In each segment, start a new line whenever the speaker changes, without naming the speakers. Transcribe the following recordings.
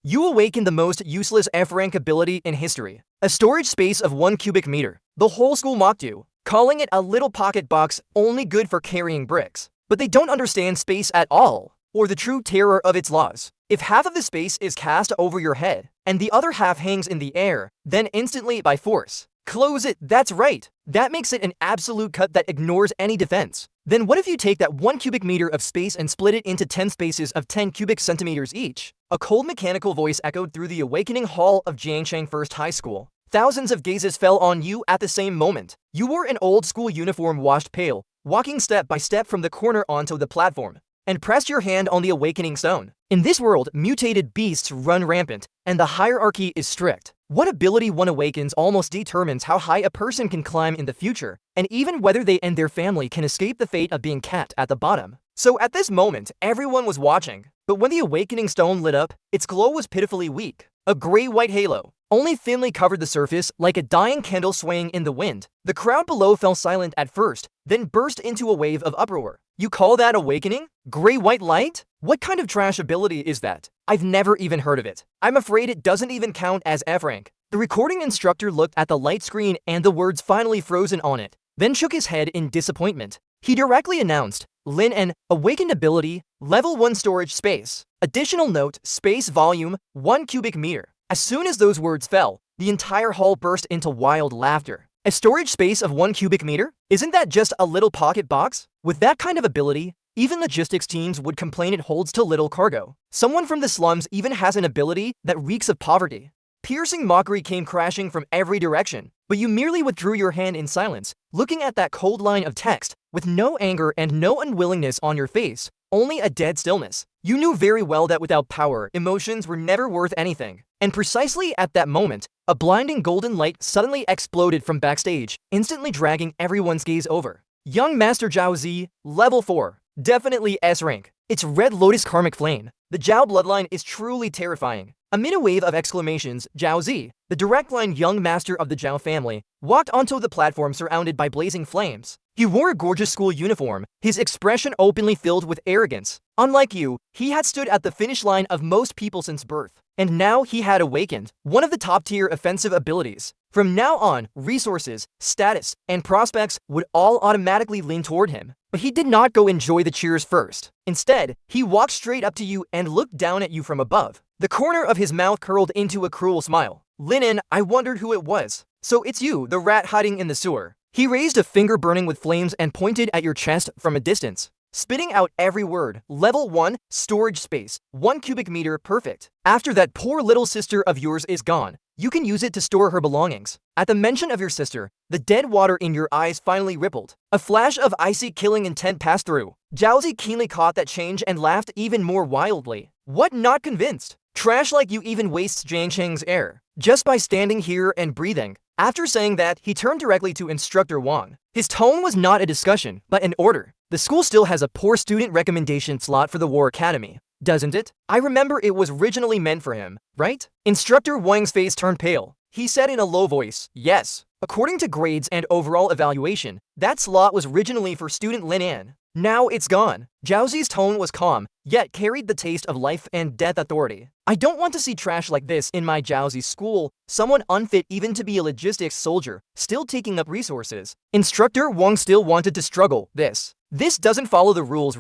You awaken the most useless F-rank ability in history. A storage space of 1 cubic meter. The whole school mocked you, calling it a little pocket box only good for carrying bricks. But they don't understand space at all, or the true terror of its laws. If half of the space is cast over your head, and the other half hangs in the air, then instantly by force, close it. That's right. That makes it an absolute cut that ignores any defense. Then what if you take that 1 cubic meter of space and split it into 10 spaces of 10 cubic centimeters each? A cold mechanical voice echoed through the awakening hall of Jiangshang First High School. Thousands of gazes fell on you at the same moment. You wore an old school uniform washed pale, walking step by step from the corner onto the platform, and pressed your hand on the awakening stone. In this world, mutated beasts run rampant, and the hierarchy is strict. What ability one awakens almost determines how high a person can climb in the future, and even whether they and their family can escape the fate of being capped at the bottom. So at this moment, everyone was watching. But when the awakening stone lit up, its glow was pitifully weak. A gray-white halo only thinly covered the surface like a dying candle swaying in the wind. The crowd below fell silent at first, then burst into a wave of uproar. You call that awakening? Gray-white light? What kind of trash ability is that? I've never even heard of it. I'm afraid it doesn't even count as F-rank. The recording instructor looked at the light screen and the words finally frozen on it, then shook his head in disappointment. He directly announced, Lin N, awakened ability, level 1 storage space. Additional note, space volume, 1 cubic meter. As soon as those words fell, the entire hall burst into wild laughter. A storage space of 1 cubic meter? Isn't that just a little pocket box? With that kind of ability, even logistics teams would complain it holds too little cargo. Someone from the slums even has an ability that reeks of poverty. Piercing mockery came crashing from every direction, but you merely withdrew your hand in silence, looking at that cold line of text, with no anger and no unwillingness on your face, only a dead stillness. You knew very well that without power, emotions were never worth anything. And precisely at that moment, a blinding golden light suddenly exploded from backstage, instantly dragging everyone's gaze over. Young Master Zhao Zi, level 4. Definitely S-rank. It's Red Lotus Karmic Flame. The Zhao bloodline is truly terrifying. Amid a wave of exclamations, Zhao Zi, the direct line young master of the Zhao family, walked onto the platform surrounded by blazing flames. He wore a gorgeous school uniform, his expression openly filled with arrogance. Unlike you, he had stood at the finish line of most people since birth. And now he had awakened one of the top-tier offensive abilities. From now on, resources, status, and prospects would all automatically lean toward him. But he did not go enjoy the cheers first. Instead, he walked straight up to you and looked down at you from above. The corner of his mouth curled into a cruel smile. Linen, I wondered who it was. So it's you, the rat hiding in the sewer. He raised a finger burning with flames and pointed at your chest from a distance, spitting out every word. Level 1, storage space, 1 cubic meter, perfect. After that poor little sister of yours is gone, you can use it to store her belongings. At the mention of your sister, the dead water in your eyes finally rippled. A flash of icy killing intent passed through. Jiaozi keenly caught that change and laughed even more wildly. What, not convinced? Trash like you even wastes Jiangshang's air, just by standing here and breathing. After saying that, he turned directly to Instructor Wang. His tone was not a discussion, but an order. The school still has a poor student recommendation slot for the War Academy, doesn't it? I remember it was originally meant for him, right? Instructor Wang's face turned pale. He said in a low voice, yes. According to grades and overall evaluation, that slot was originally for student Lin An. Now it's gone. Jiaozi's tone was calm, yet carried the taste of life and death authority. I don't want to see trash like this in my Jiaozi school, someone unfit even to be a logistics soldier, still taking up resources. Instructor Wang still wanted to struggle. This doesn't follow the rules.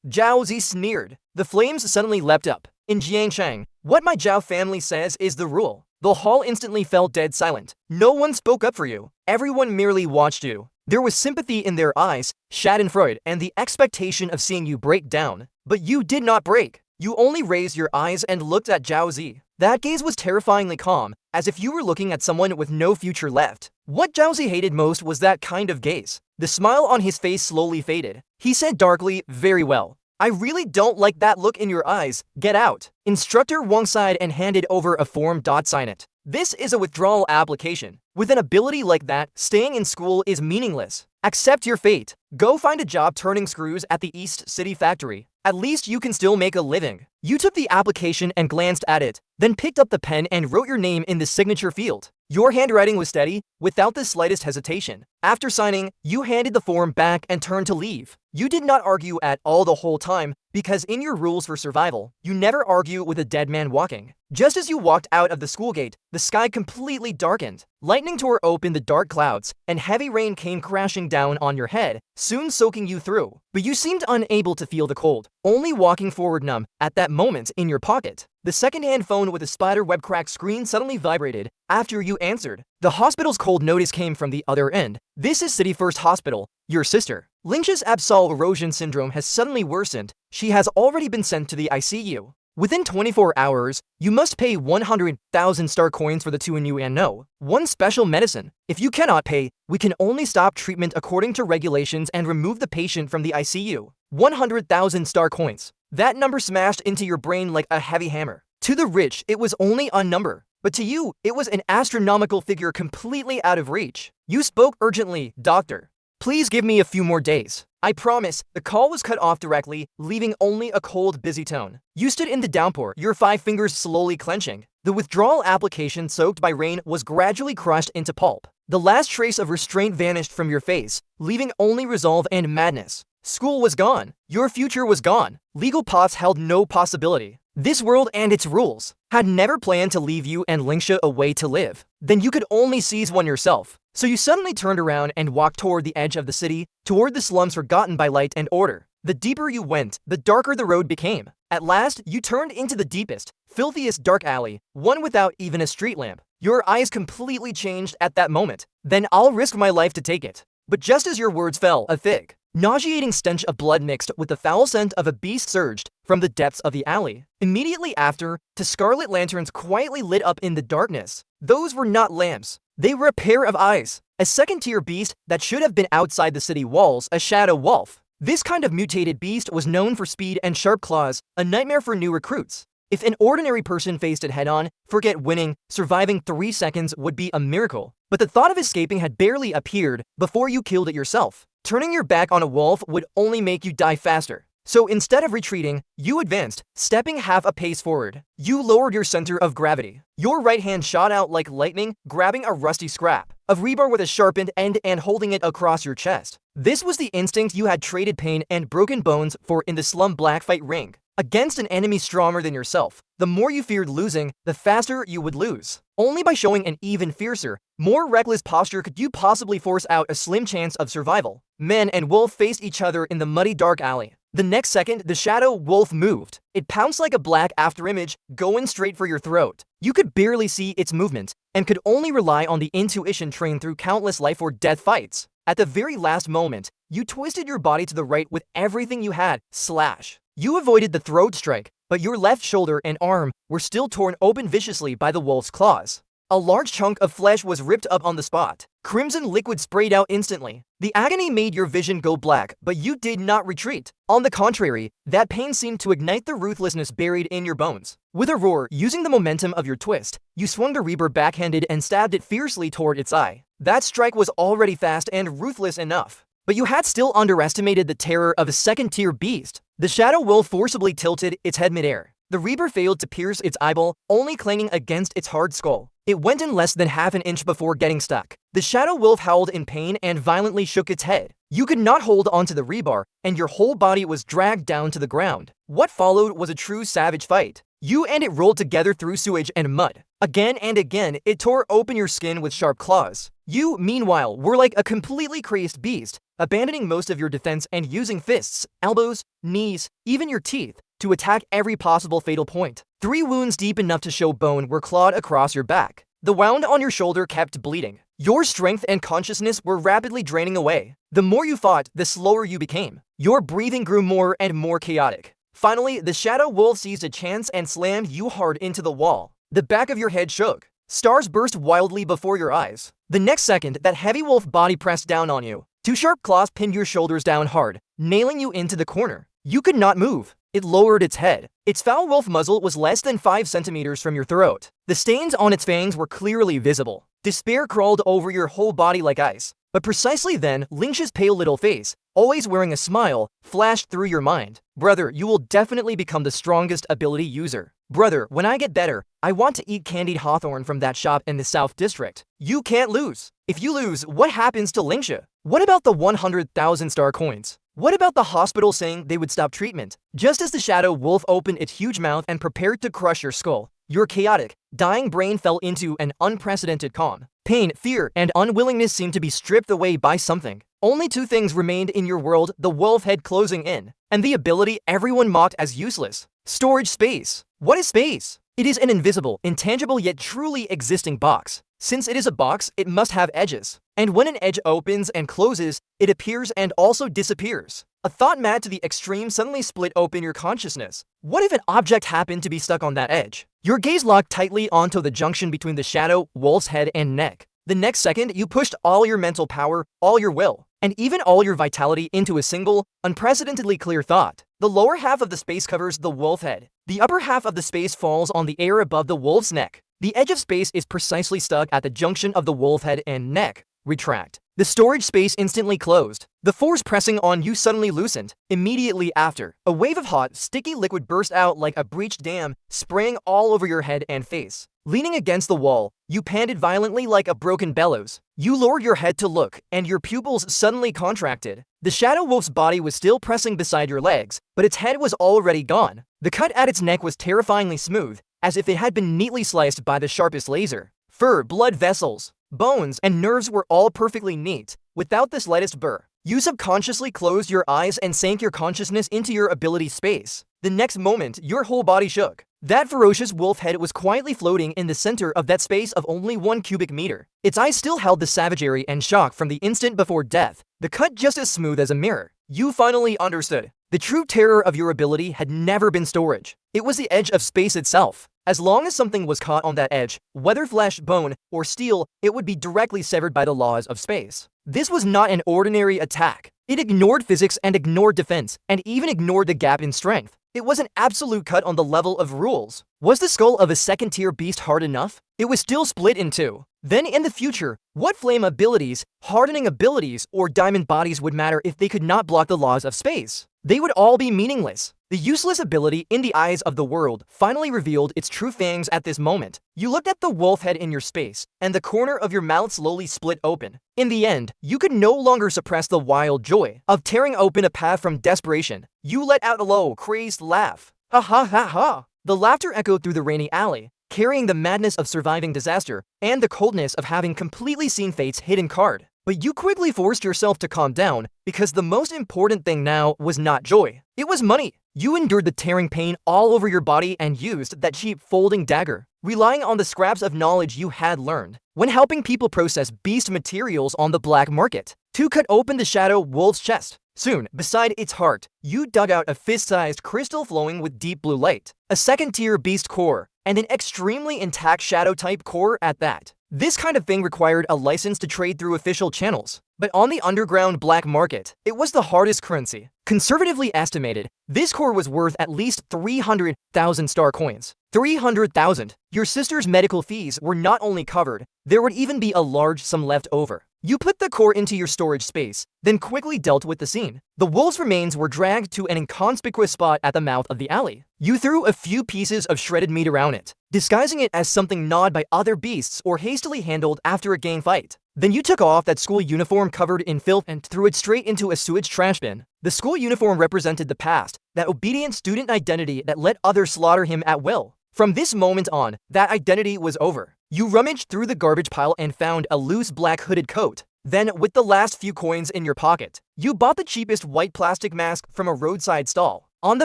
Jiaozi sneered. The flames suddenly leapt up. In Jiangshang, what my Zhao family says is the rule. The hall instantly fell dead silent. No one spoke up for you. Everyone merely watched you. There was sympathy in their eyes, schadenfreude, and the expectation of seeing you break down. But you did not break. You only raised your eyes and looked at Zhao Zi. That gaze was terrifyingly calm, as if you were looking at someone with no future left. What Zhao Zi hated most was that kind of gaze. The smile on his face slowly faded. He said darkly, very well. I really don't like that look in your eyes. Get out. Instructor Wang sighed and handed over a form. Sign it. This is a withdrawal application. With an ability like that, staying in school is meaningless. Accept your fate. Go find a job turning screws at the East City factory. At least you can still make a living. You took the application and glanced at it, then picked up the pen and wrote your name in the signature field. Your handwriting was steady, without the slightest hesitation. After signing, you handed the form back and turned to leave. You did not argue at all the whole time, because in your rules for survival, you never argue with a dead man walking. Just as you walked out of the school gate, the sky completely darkened. Lightning tore open the dark clouds, and heavy rain came crashing down on your head, soon soaking you through. But you seemed unable to feel the cold, only walking forward numb at that moment in your pocket. The second-hand phone with a spiderweb cracked screen suddenly vibrated after you answered. The hospital's cold notice came from the other end. This is City First Hospital, your sister. Lynch's absol erosion syndrome has suddenly worsened. She has already been sent to the ICU. Within 24 hours, you must pay 100,000 star coins for the 2 you and no. One special medicine. If you cannot pay, we can only stop treatment according to regulations and remove the patient from the ICU. 100,000 star coins. That number smashed into your brain like a heavy hammer. To the rich, it was only a number. But to you, it was an astronomical figure completely out of reach. You spoke urgently, doctor. Please give me a few more days. I promise. The call was cut off directly, leaving only a cold, busy tone. You stood in the downpour, your 5 fingers slowly clenching. The withdrawal application soaked by rain was gradually crushed into pulp. The last trace of restraint vanished from your face, leaving only resolve and madness. School was gone. Your future was gone. Legal paths held no possibility. This world and its rules had never planned to leave you and Lingsha a way to live. Then you could only seize one yourself. So you suddenly turned around and walked toward the edge of the city, toward the slums forgotten by light and order. The deeper you went, the darker the road became. At last, you turned into the deepest, filthiest dark alley, one without even a street lamp. Your eyes completely changed at that moment. Then I'll risk my life to take it. But just as your words fell, a thick, nauseating stench of blood mixed with the foul scent of a beast surged from the depths of the alley. Immediately after, 2 scarlet lanterns quietly lit up in the darkness. Those were not lamps. They were a pair of eyes. A second-tier beast that should have been outside the city walls, a shadow wolf. This kind of mutated beast was known for speed and sharp claws, a nightmare for new recruits. If an ordinary person faced it head-on, forget winning, surviving 3 seconds would be a miracle. But the thought of escaping had barely appeared before you killed it yourself. Turning your back on a wolf would only make you die faster. So instead of retreating, you advanced, stepping half a pace forward. You lowered your center of gravity. Your right hand shot out like lightning, grabbing a rusty scrap of rebar with a sharpened end and holding it across your chest. This was the instinct you had traded pain and broken bones for in the slum black fight ring. Against an enemy stronger than yourself, the more you feared losing, the faster you would lose. Only by showing an even fiercer, more reckless posture could you possibly force out a slim chance of survival. Men and wolf faced each other in the muddy dark alley. The next second, the shadow wolf moved. It pounced like a black afterimage, going straight for your throat. You could barely see its movement, and could only rely on the intuition trained through countless life or death fights. At the very last moment, you twisted your body to the right with everything you had, slash. You avoided the throat strike, but your left shoulder and arm were still torn open viciously by the wolf's claws. A large chunk of flesh was ripped up on the spot. Crimson liquid sprayed out instantly. The agony made your vision go black, but you did not retreat. On the contrary, that pain seemed to ignite the ruthlessness buried in your bones. With a roar, using the momentum of your twist, you swung the reaper backhanded and stabbed it fiercely toward its eye. That strike was already fast and ruthless enough. But you had still underestimated the terror of a second-tier beast. The shadow wolf forcibly tilted its head midair. The reaper failed to pierce its eyeball, only clanging against its hard skull. It went in less than half an inch before getting stuck. The shadow wolf howled in pain and violently shook its head. You could not hold onto the rebar, and your whole body was dragged down to the ground. What followed was a true savage fight. You and it rolled together through sewage and mud. Again and again, it tore open your skin with sharp claws. You, meanwhile, were like a completely crazed beast, abandoning most of your defense and using fists, elbows, knees, even your teeth, to attack every possible fatal point. 3 wounds deep enough to show bone were clawed across your back. The wound on your shoulder kept bleeding. Your strength and consciousness were rapidly draining away. The more you fought, the slower you became. Your breathing grew more and more chaotic. Finally, the shadow wolf seized a chance and slammed you hard into the wall. The back of your head shook. Stars burst wildly before your eyes. The next second, that heavy wolf body pressed down on you. 2 sharp claws pinned your shoulders down hard, nailing you into the corner. You could not move. It lowered its head. Its foul wolf muzzle was less than 5 centimeters from your throat. The stains on its fangs were clearly visible. Despair crawled over your whole body like ice. But precisely then, Lynch's pale little face, always wearing a smile, flashed through your mind. Brother, you will definitely become the strongest ability user. Brother, when I get better, I want to eat candied hawthorn from that shop in the South District. You can't lose. If you lose, what happens to Lingsha? What about the 100,000 star coins? What about the hospital saying they would stop treatment? Just as the shadow wolf opened its huge mouth and prepared to crush your skull, your chaotic, dying brain fell into an unprecedented calm. Pain, fear, and unwillingness seemed to be stripped away by something. Only two things remained in your world: the wolf head closing in, and the ability everyone mocked as useless: storage space. What is space? It is an invisible, intangible yet truly existing box. Since it is a box, it must have edges. And when an edge opens and closes, it appears and also disappears. A thought mad to the extreme suddenly split open your consciousness. What if an object happened to be stuck on that edge? Your gaze locked tightly onto the junction between the shadow wolf's head and neck. The next second, you pushed all your mental power, all your will, and even all your vitality into a single, unprecedentedly clear thought. The lower half of the space covers the wolf head. The upper half of the space falls on the air above the wolf's neck. The edge of space is precisely stuck at the junction of the wolf head and neck. Retract. The storage space instantly closed. The force pressing on you suddenly loosened. Immediately after, a wave of hot, sticky liquid burst out like a breached dam, spraying all over your head and face. Leaning against the wall, you panted violently like a broken bellows. You lowered your head to look, and your pupils suddenly contracted. The shadow wolf's body was still pressing beside your legs, but its head was already gone. The cut at its neck was terrifyingly smooth, as if it had been neatly sliced by the sharpest laser. Fur, blood vessels, bones, and nerves were all perfectly neat, without the slightest burr. You subconsciously closed your eyes and sank your consciousness into your ability space. The next moment, your whole body shook. That ferocious wolf head was quietly floating in the center of that space of only 1 cubic meter. Its eyes still held the savagery and shock from the instant before death, the cut just as smooth as a mirror. You finally understood. The true terror of your ability had never been storage. It was the edge of space itself. As long as something was caught on that edge, whether flesh, bone, or steel, it would be directly severed by the laws of space. This was not an ordinary attack. It ignored physics and ignored defense, and even ignored the gap in strength. It was an absolute cut on the level of rules. Was the skull of a second-tier beast hard enough? It was still split in two. Then in the future, what flame abilities, hardening abilities, or diamond bodies would matter if they could not block the laws of space? They would all be meaningless. The useless ability in the eyes of the world finally revealed its true fangs at this moment. You looked at the wolf head in your space, and the corner of your mouth slowly split open. In the end, you could no longer suppress the wild joy of tearing open a path from desperation. You let out a low, crazed laugh. Ha ha ha ha! The laughter echoed through the rainy alley, carrying the madness of surviving disaster and the coldness of having completely seen fate's hidden card. But you quickly forced yourself to calm down, because the most important thing now was not joy. It was money. You endured the tearing pain all over your body and used that cheap folding dagger, relying on the scraps of knowledge you had learned when helping people process beast materials on the black market, to cut open the shadow wolf's chest. Soon, beside its heart, you dug out a fist-sized crystal flowing with deep blue light, a second-tier beast core, and an extremely intact shadow-type core at that. This kind of thing required a license to trade through official channels, but on the underground black market, it was the hardest currency. Conservatively estimated, this core was worth at least 300,000 star coins. 300,000! Your sister's medical fees were not only covered, there would even be a large sum left over. You put the core into your storage space, then quickly dealt with the scene. The wolf's remains were dragged to an inconspicuous spot at the mouth of the alley. You threw a few pieces of shredded meat around it, disguising it as something gnawed by other beasts or hastily handled after a gang fight. Then you took off that school uniform covered in filth and threw it straight into a sewage trash bin. The school uniform represented the past, that obedient student identity that let others slaughter him at will. From this moment on, that identity was over. You rummaged through the garbage pile and found a loose black hooded coat. Then, with the last few coins in your pocket, you bought the cheapest white plastic mask from a roadside stall. On the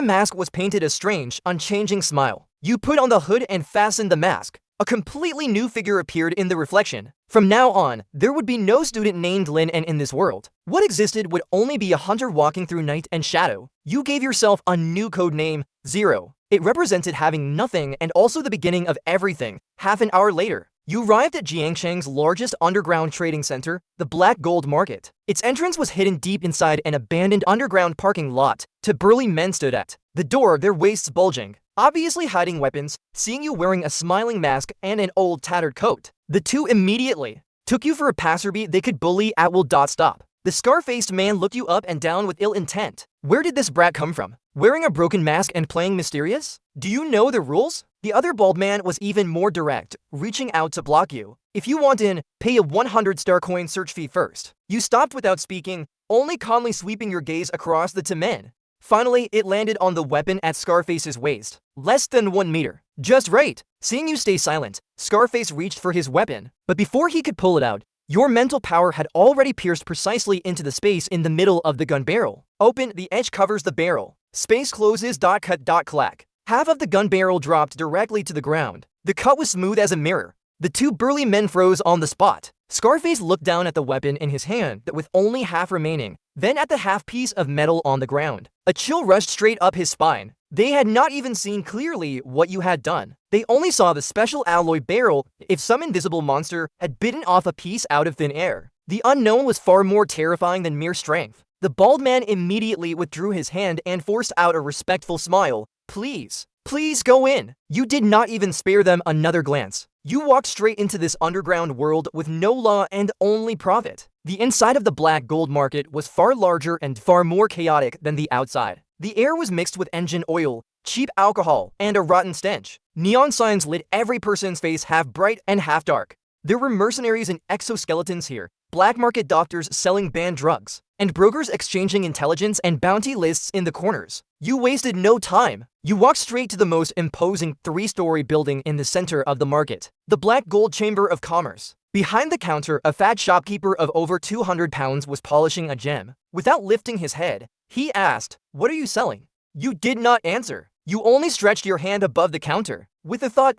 mask was painted a strange, unchanging smile. You put on the hood and fastened the mask. A completely new figure appeared in the reflection. From now on, there would be no student named Lin N in this world. What existed would only be a hunter walking through night and shadow. You gave yourself a new code name, Zero. It represented having nothing and also the beginning of everything. Half an hour later, you arrived at Jiangshang's largest underground trading center, the Black Gold Market. Its entrance was hidden deep inside an abandoned underground parking lot. Two burly men stood at the door, their waists bulging, obviously hiding weapons. Seeing you wearing a smiling mask and an old tattered coat, the two immediately took you for a passerby they could bully at will. Stop. The scar-faced man looked you up and down with ill intent. Where did this brat come from? Wearing a broken mask and playing mysterious? Do you know the rules? The other bald man was even more direct, reaching out to block you. If you want in, pay a 100 coin search fee first. You stopped without speaking, only calmly sweeping your gaze across the two men. Finally, it landed on the weapon at Scarface's waist. Less than 1 meter. Just right. Seeing you stay silent, Scarface reached for his weapon. But before he could pull it out, your mental power had already pierced precisely into the space in the middle of the gun barrel. Open, the edge covers the barrel. Space closes, cut, clack. Half of the gun barrel dropped directly to the ground. The cut was smooth as a mirror. The two burly men froze on the spot. Scarface looked down at the weapon in his hand with only half remaining, then at the half piece of metal on the ground. A chill rushed straight up his spine. They had not even seen clearly what you had done. They only saw the special alloy barrel if some invisible monster had bitten off a piece out of thin air. The unknown was far more terrifying than mere strength. The bald man immediately withdrew his hand and forced out a respectful smile. Please, please go in. You did not even spare them another glance. You walked straight into this underground world with no law and only profit. The inside of the black gold market was far larger and far more chaotic than the outside. The air was mixed with engine oil, cheap alcohol, and a rotten stench. Neon signs lit every person's face half bright and half dark. There were mercenaries and exoskeletons here, black market doctors selling banned drugs, and brokers exchanging intelligence and bounty lists in the corners. You wasted no time. You walked straight to the most imposing 3-story building in the center of the market, the Black Gold Chamber of Commerce. Behind the counter, a fat shopkeeper of over 200 pounds was polishing a gem. Without lifting his head, he asked, "What are you selling?" You did not answer. You only stretched your hand above the counter. With a thud,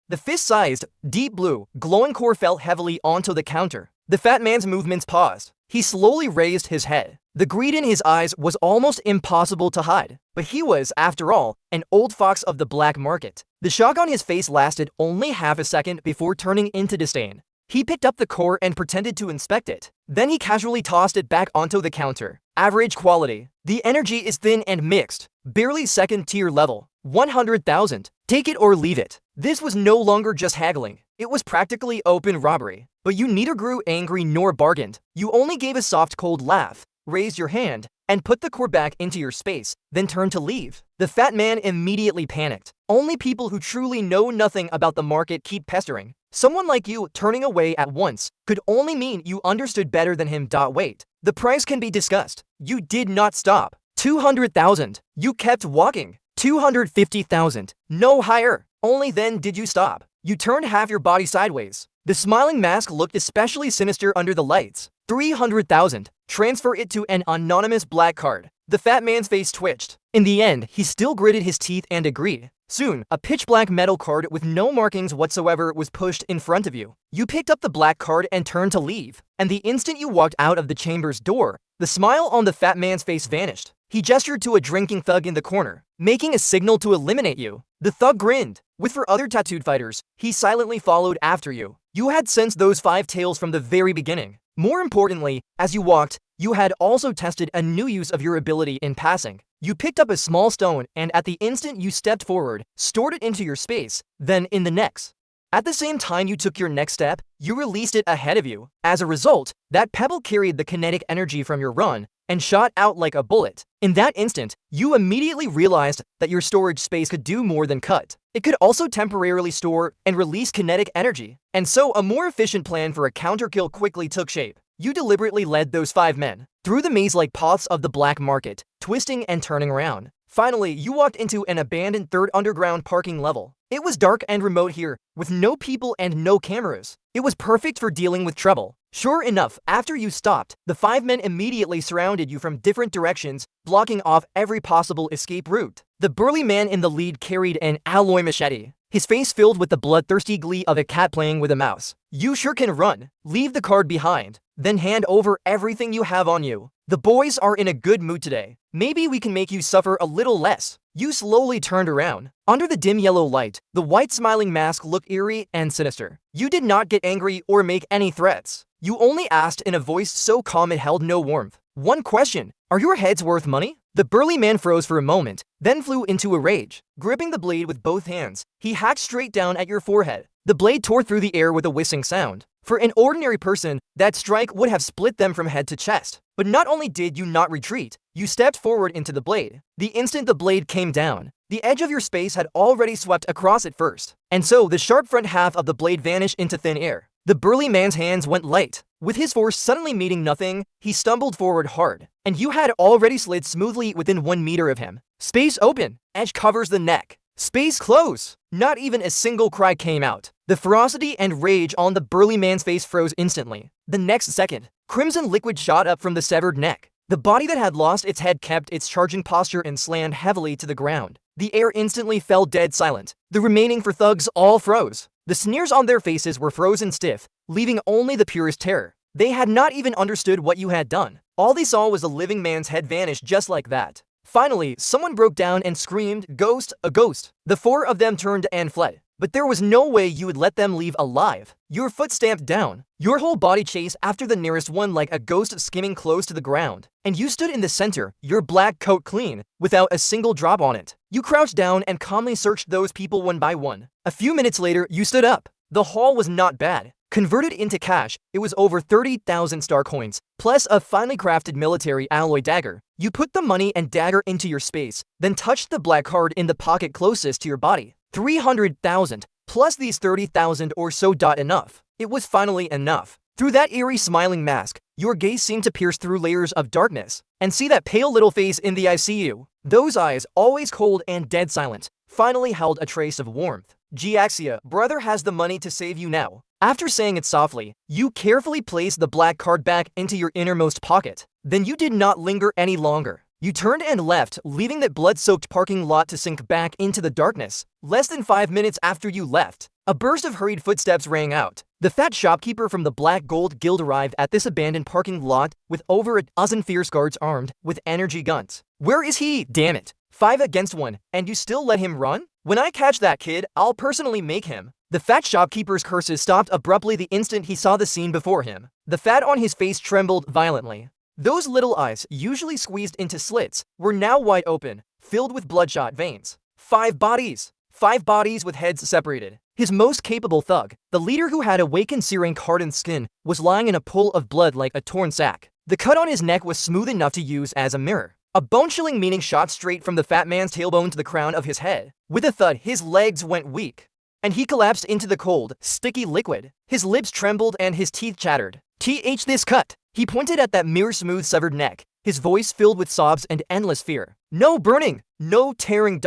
the fist-sized, deep blue, glowing core fell heavily onto the counter. The fat man's movements paused. He slowly raised his head. The greed in his eyes was almost impossible to hide. But he was, after all, an old fox of the black market. The shock on his face lasted only half a second before turning into disdain. He picked up the core and pretended to inspect it. Then he casually tossed it back onto the counter. Average quality. The energy is thin and mixed. Barely second-tier level. 100,000. Take it or leave it. This was no longer just haggling. It was practically open robbery. But you neither grew angry nor bargained. You only gave a soft, cold laugh, raised your hand, and put the core back into your space, then turned to leave. The fat man immediately panicked. Only people who truly know nothing about the market keep pestering. Someone like you turning away at once could only mean you understood better than him. Wait. The price can be discussed. You did not stop. 200,000. You kept walking. 250,000. No higher. Only then did you stop. You turned half your body sideways. The smiling mask looked especially sinister under the lights. 300,000. Transfer it to an anonymous black card. The fat man's face twitched. In the end, he still gritted his teeth and agreed. Soon, a pitch-black metal card with no markings whatsoever was pushed in front of you. You picked up the black card and turned to leave. And the instant you walked out of the chamber's door, the smile on the fat man's face vanished. He gestured to a drinking thug in the corner, making a signal to eliminate you. The thug grinned. With 4 other tattooed fighters, he silently followed after you. You had sensed those 5 tails from the very beginning. More importantly, as you walked, you had also tested a new use of your ability in passing. You picked up a small stone and at the instant you stepped forward, stored it into your space, then in the next. At the same time you took your next step, you released it ahead of you. As a result, that pebble carried the kinetic energy from your run and shot out like a bullet. In that instant, you immediately realized that your storage space could do more than cut. It could also temporarily store and release kinetic energy. And so a more efficient plan for a counter-kill quickly took shape. You deliberately led those 5 men through the maze-like paths of the black market, twisting and turning around. Finally, you walked into an abandoned 3rd underground parking level. It was dark and remote here, with no people and no cameras. It was perfect for dealing with trouble. Sure enough, after you stopped, the 5 men immediately surrounded you from different directions, blocking off every possible escape route. The burly man in the lead carried an alloy machete, his face filled with the bloodthirsty glee of a cat playing with a mouse. You sure can run. Leave the card behind, then hand over everything you have on you. The boys are in a good mood today. Maybe we can make you suffer a little less. You slowly turned around. Under the dim yellow light, the white smiling mask looked eerie and sinister. You did not get angry or make any threats. You only asked in a voice so calm it held no warmth. One question: are your heads worth money? The burly man froze for a moment, then flew into a rage. Gripping the blade with both hands, he hacked straight down at your forehead. The blade tore through the air with a whistling sound. For an ordinary person, that strike would have split them from head to chest. But not only did you not retreat, You stepped forward into the blade. The instant the blade came down, the edge of your space had already swept across it first, and so the sharp front half of the blade vanished into thin air. The burly man's hands went light. With his force suddenly meeting nothing, he stumbled forward hard, and you had already slid smoothly within 1 meter of him. Space open. Edge covers the neck. Space close. Not even a single cry came out. The ferocity and rage on the burly man's face froze instantly. The next second, crimson liquid shot up from the severed neck. The body that had lost its head kept its charging posture and slammed heavily to the ground. The air instantly fell dead silent. The remaining 4 thugs all froze. The sneers on their faces were frozen stiff, leaving only the purest terror. They had not even understood what you had done. All they saw was a living man's head vanish just like that. Finally, someone broke down and screamed, "Ghost, a ghost!" The 4 of them turned and fled. But there was no way you would let them leave alive. Your foot stamped down. Your whole body chased after the nearest one like a ghost skimming close to the ground. And you stood in the center, your black coat clean, without a single drop on it. You crouched down and calmly searched those people one by one. A few minutes later, you stood up. The haul was not bad. Converted into cash, it was over 30,000 star coins, plus a finely crafted military alloy dagger. You put the money and dagger into your space, then touched the black card in the pocket closest to your body. 300,000, plus these 30,000 or so. Enough. It was finally enough. Through that eerie smiling mask, your gaze seemed to pierce through layers of darkness, and see that pale little face in the ICU. Those eyes, always cold and dead silent, finally held a trace of warmth. Jiaxia, brother has the money to save you now. After saying it softly, you carefully placed the black card back into your innermost pocket. Then you did not linger any longer. You turned and left, leaving that blood-soaked parking lot to sink back into the darkness. Less than 5 minutes after you left, a burst of hurried footsteps rang out. The fat shopkeeper from the Black Gold Guild arrived at this abandoned parking lot with over a dozen fierce guards armed with energy guns. Where is he? Damn it. 5 against 1, and you still let him run? When I catch that kid, I'll personally make him. The fat shopkeeper's curses stopped abruptly the instant he saw the scene before him. The fat on his face trembled violently. Those little eyes, usually squeezed into slits, were now wide open, filled with bloodshot veins. 5 bodies. 5 bodies with heads separated. His most capable thug, the leader who had awakened searing hardened skin, was lying in a pool of blood like a torn sack. The cut on his neck was smooth enough to use as a mirror. A bone-chilling meaning shot straight from the fat man's tailbone to the crown of his head. With a thud, his legs went weak, and he collapsed into the cold, sticky liquid. His lips trembled and his teeth chattered. This cut. He pointed at that mirror-smooth severed neck, his voice filled with sobs and endless fear. No burning, no tearing.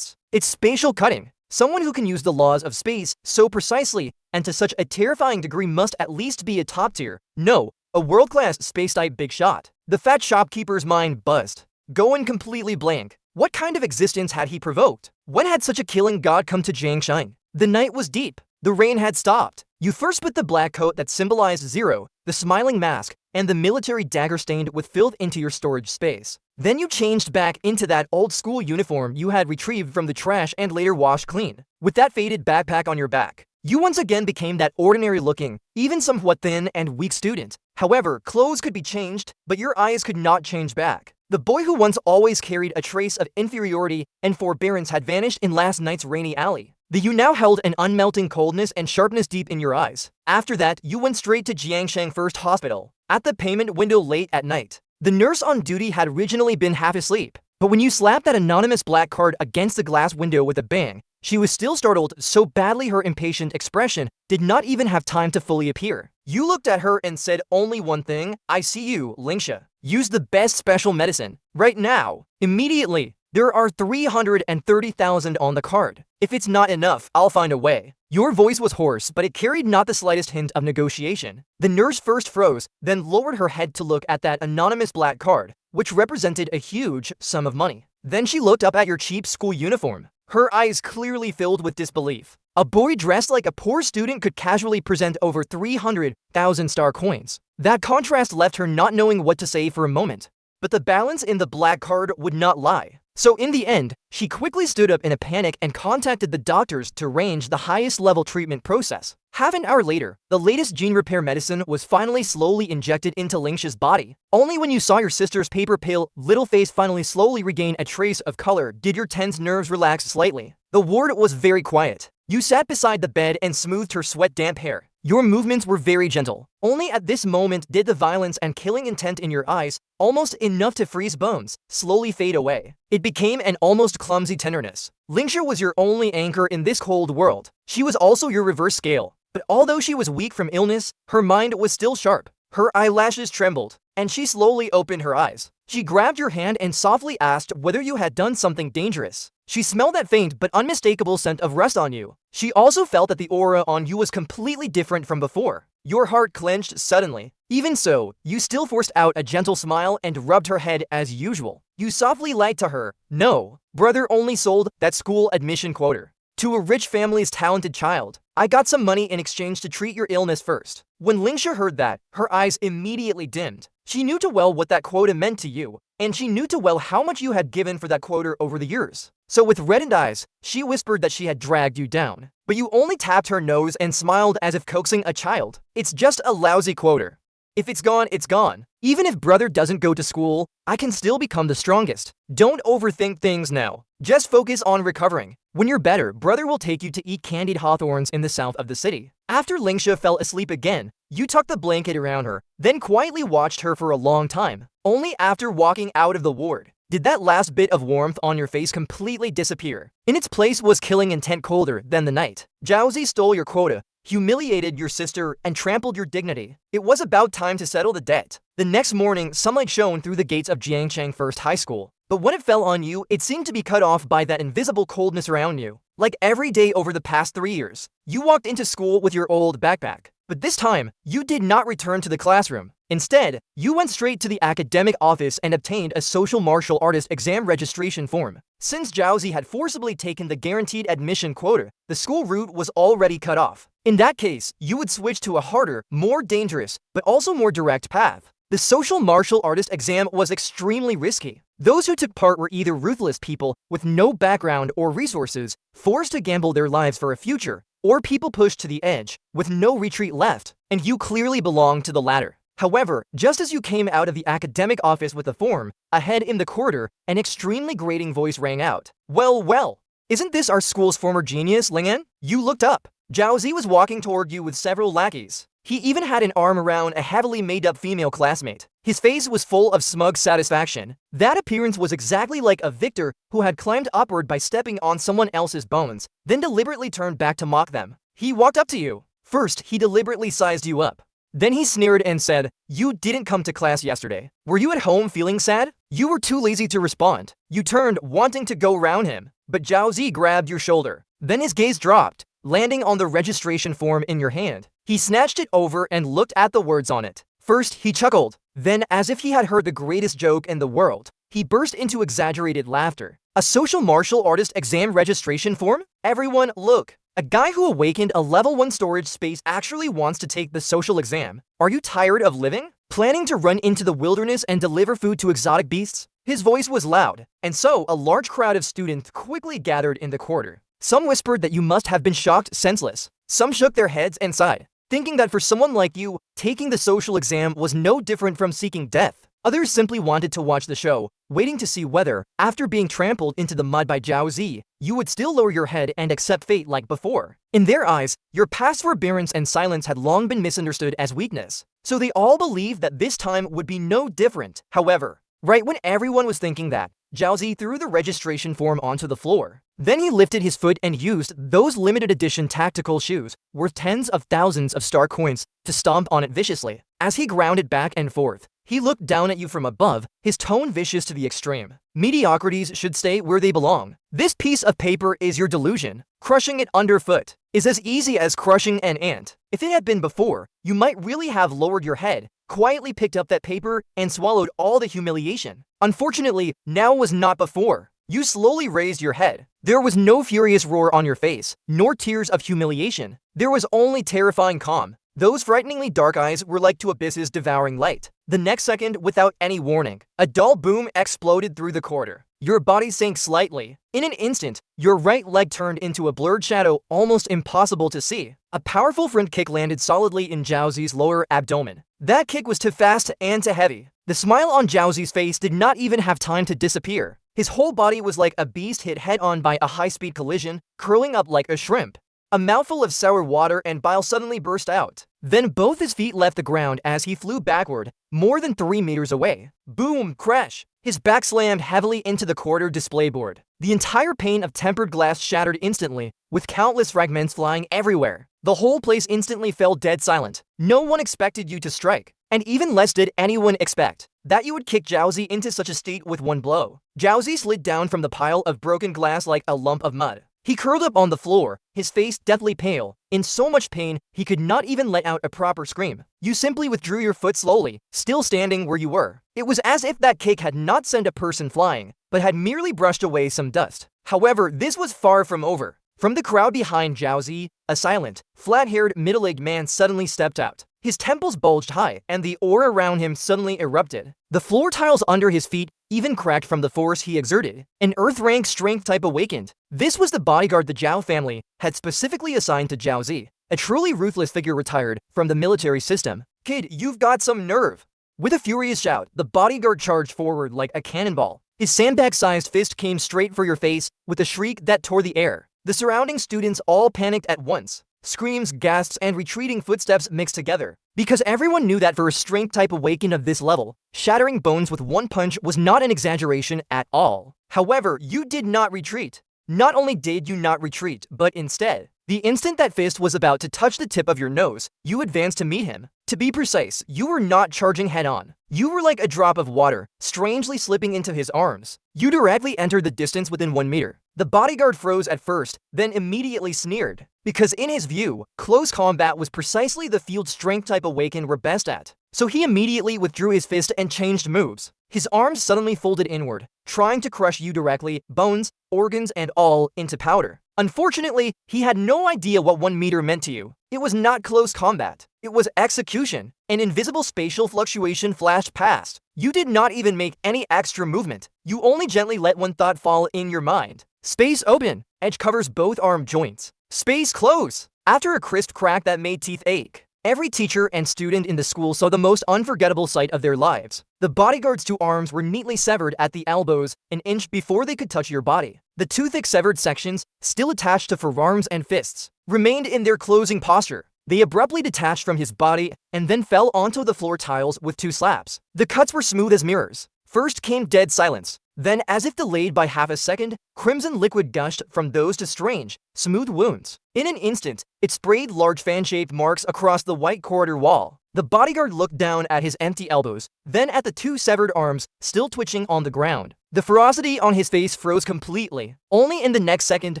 It's spatial cutting. Someone who can use the laws of space so precisely and to such a terrifying degree must at least be a top tier, no, a world-class space-type big shot. The fat shopkeeper's mind buzzed, going completely blank. What kind of existence had he provoked? When had such a killing god come to Jiangshang? The night was deep. The rain had stopped. You first put the black coat that symbolized zero, the smiling mask, and the military dagger stained with filth into your storage space. Then you changed back into that old-school uniform you had retrieved from the trash and later washed clean. With that faded backpack on your back, you once again became that ordinary-looking, even somewhat thin and weak student. However, clothes could be changed, but your eyes could not change back. The boy who once always carried a trace of inferiority and forbearance had vanished in last night's rainy alley. You now held an unmelting coldness and sharpness deep in your eyes. After that, you went straight to Jiangshang First Hospital. At the payment window late at night, the nurse on duty had originally been half asleep, but when you slapped that anonymous black card against the glass window with a bang, she was still startled so badly her impatient expression did not even have time to fully appear. You looked at her and said only one thing, "I see you, Lingsha. Use the best special medicine. Right now. Immediately. There are 330,000 on the card. If it's not enough, I'll find a way." Your voice was hoarse, but it carried not the slightest hint of negotiation. The nurse first froze, then lowered her head to look at that anonymous black card, which represented a huge sum of money. Then she looked up at your cheap school uniform, her eyes clearly filled with disbelief. A boy dressed like a poor student could casually present over 300,000 star coins. That contrast left her not knowing what to say for a moment. But the balance in the black card would not lie. So in the end, she quickly stood up in a panic and contacted the doctors to arrange the highest level treatment process. Half an hour later, the latest gene repair medicine was finally slowly injected into Lingsha's body. Only when you saw your sister's paper-pale little face finally slowly regain a trace of color did your tense nerves relax slightly. The ward was very quiet. You sat beside the bed and smoothed her sweat-damp hair. Your movements were very gentle. Only at this moment did the violence and killing intent in your eyes, almost enough to freeze bones, slowly fade away. It became an almost clumsy tenderness. Lingxia was your only anchor in this cold world. She was also your reverse scale. But although she was weak from illness, her mind was still sharp. Her eyelashes trembled, and she slowly opened her eyes. She grabbed your hand and softly asked whether you had done something dangerous. She smelled that faint but unmistakable scent of rust on you. She also felt that the aura on you was completely different from before. Your heart clenched suddenly. Even so, you still forced out a gentle smile and rubbed her head as usual. You softly lied to her. No, brother only sold that school admission quota to a rich family's talented child. I got some money in exchange to treat your illness first. When Lingxia heard that, her eyes immediately dimmed. She knew too well what that quota meant to you, and she knew too well how much you had given for that quota over the years. So with reddened eyes, she whispered that she had dragged you down. But you only tapped her nose and smiled as if coaxing a child. It's just a lousy quota. If it's gone, it's gone. Even if brother doesn't go to school, I can still become the strongest. Don't overthink things now. Just focus on recovering. When you're better, brother will take you to eat candied hawthorns in the south of the city. After Lingxia fell asleep again, you tucked the blanket around her, then quietly watched her for a long time. Only after walking out of the ward did that last bit of warmth on your face completely disappear. In its place was killing intent colder than the night. Jiaozi stole your quota, humiliated your sister, and trampled your dignity. It was about time to settle the debt. The next morning, sunlight shone through the gates of Jiangchang First High School. But when it fell on you, it seemed to be cut off by that invisible coldness around you. Like every day over the past 3 years, you walked into school with your old backpack. But this time, you did not return to the classroom. Instead, you went straight to the academic office and obtained a social martial artist exam registration form. Since Jiaozi had forcibly taken the guaranteed admission quota, the school route was already cut off. In that case, you would switch to a harder, more dangerous, but also more direct path. The social martial artist exam was extremely risky. Those who took part were either ruthless people with no background or resources, forced to gamble their lives for a future, or people pushed to the edge, with no retreat left. And you clearly belonged to the latter. However, just as you came out of the academic office with the form, ahead in the corridor, an extremely grating voice rang out. Well, isn't this our school's former genius, Ling'an? You looked up. Jiaozi was walking toward you with several lackeys. He even had an arm around a heavily made-up female classmate. His face was full of smug satisfaction. That appearance was exactly like a victor who had climbed upward by stepping on someone else's bones, then deliberately turned back to mock them. He walked up to you. First, he deliberately sized you up. Then he sneered and said, "You didn't come to class yesterday. Were you at home feeling sad?" You were too lazy to respond. You turned, wanting to go round him, but Jiaozi grabbed your shoulder. Then his gaze dropped, landing on the registration form in your hand. He snatched it over and looked at the words on it. First, he chuckled. Then, as if he had heard the greatest joke in the world, he burst into exaggerated laughter. A social martial artist exam registration form? Everyone, look. A guy who awakened a level 1 storage space actually wants to take the social exam. Are you tired of living? Planning to run into the wilderness and deliver food to exotic beasts? His voice was loud, and so a large crowd of students quickly gathered in the corridor. Some whispered that you must have been shocked senseless. Some shook their heads and sighed, thinking that for someone like you, taking the social exam was no different from seeking death. Others simply wanted to watch the show, waiting to see whether, after being trampled into the mud by Jiaozi, you would still lower your head and accept fate like before. In their eyes, your past forbearance and silence had long been misunderstood as weakness, so they all believed that this time would be no different. However, right when everyone was thinking that, Jiaozi threw the registration form onto the floor. Then he lifted his foot and used those limited edition tactical shoes, worth tens of thousands of star coins, to stomp on it viciously. As he ground it back and forth, he looked down at you from above, his tone vicious to the extreme. Mediocrities should stay where they belong. This piece of paper is your delusion. Crushing it underfoot is as easy as crushing an ant. If it had been before, you might really have lowered your head, quietly picked up that paper, and swallowed all the humiliation. Unfortunately, now was not before. You slowly raised your head. There was no furious roar on your face, nor tears of humiliation. There was only terrifying calm. Those frighteningly dark eyes were like two abysses devouring light. The next second, without any warning, a dull boom exploded through the corridor. Your body sank slightly. In an instant, your right leg turned into a blurred shadow almost impossible to see. A powerful front kick landed solidly in Jiaozi's lower abdomen. That kick was too fast and too heavy. The smile on Jiaozi's face did not even have time to disappear. His whole body was like a beast hit head-on by a high-speed collision, curling up like a shrimp. A mouthful of sour water and bile suddenly burst out. Then both his feet left the ground as he flew backward, more than 3 meters away. Boom! Crash! His back slammed heavily into the corridor display board. The entire pane of tempered glass shattered instantly, with countless fragments flying everywhere. The whole place instantly fell dead silent. No one expected you to strike, and even less did anyone expect that you would kick Jiaozi into such a state with one blow. Jiaozi slid down from the pile of broken glass like a lump of mud. He curled up on the floor, his face deathly pale, in so much pain he could not even let out a proper scream. You simply withdrew your foot slowly, still standing where you were. It was as if that kick had not sent a person flying, but had merely brushed away some dust. However, this was far from over. From the crowd behind Jiaozi, a silent, flat-haired, middle-aged man suddenly stepped out. His temples bulged high, and the aura around him suddenly erupted. The floor tiles under his feet even cracked from the force he exerted. An Earth-rank strength type awakened. This was the bodyguard the Zhao family had specifically assigned to Jiaozi, a truly ruthless figure retired from the military system. "Kid, you've got some nerve!" With a furious shout, the bodyguard charged forward like a cannonball. His sandbag-sized fist came straight for your face with a shriek that tore the air. The surrounding students all panicked at once. Screams, gasps, and retreating footsteps mixed together. Because everyone knew that for a strength type awakened of this level, shattering bones with one punch was not an exaggeration at all. However, you did not retreat. Not only did you not retreat, but instead, the instant that fist was about to touch the tip of your nose, you advanced to meet him. To be precise, you were not charging head-on. You were like a drop of water, strangely slipping into his arms. You directly entered the distance within 1 meter. The bodyguard froze at first, then immediately sneered. Because in his view, close combat was precisely the field strength type awakened were best at. So he immediately withdrew his fist and changed moves. His arms suddenly folded inward, trying to crush you directly, bones, organs, and all, into powder. Unfortunately, he had no idea what 1 meter meant to you. It was not close combat. It was execution. An invisible spatial fluctuation flashed past. You did not even make any extra movement. You only gently let one thought fall in your mind. Space open. Edge covers both arm joints. Space close. After a crisp crack that made teeth ache, every teacher and student in the school saw the most unforgettable sight of their lives. The bodyguard's 2 arms were neatly severed at the elbows, an inch before they could touch your body. The 2 thick severed sections, still attached to forearms and fists, remained in their closing posture. They abruptly detached from his body and then fell onto the floor tiles with 2 slaps. The cuts were smooth as mirrors. First came dead silence. Then, as if delayed by half a second, crimson liquid gushed from those to strange, smooth wounds. In an instant, it sprayed large fan-shaped marks across the white corridor wall. The bodyguard looked down at his empty elbows, then at the 2 severed arms still twitching on the ground. The ferocity on his face froze completely. Only in the next second,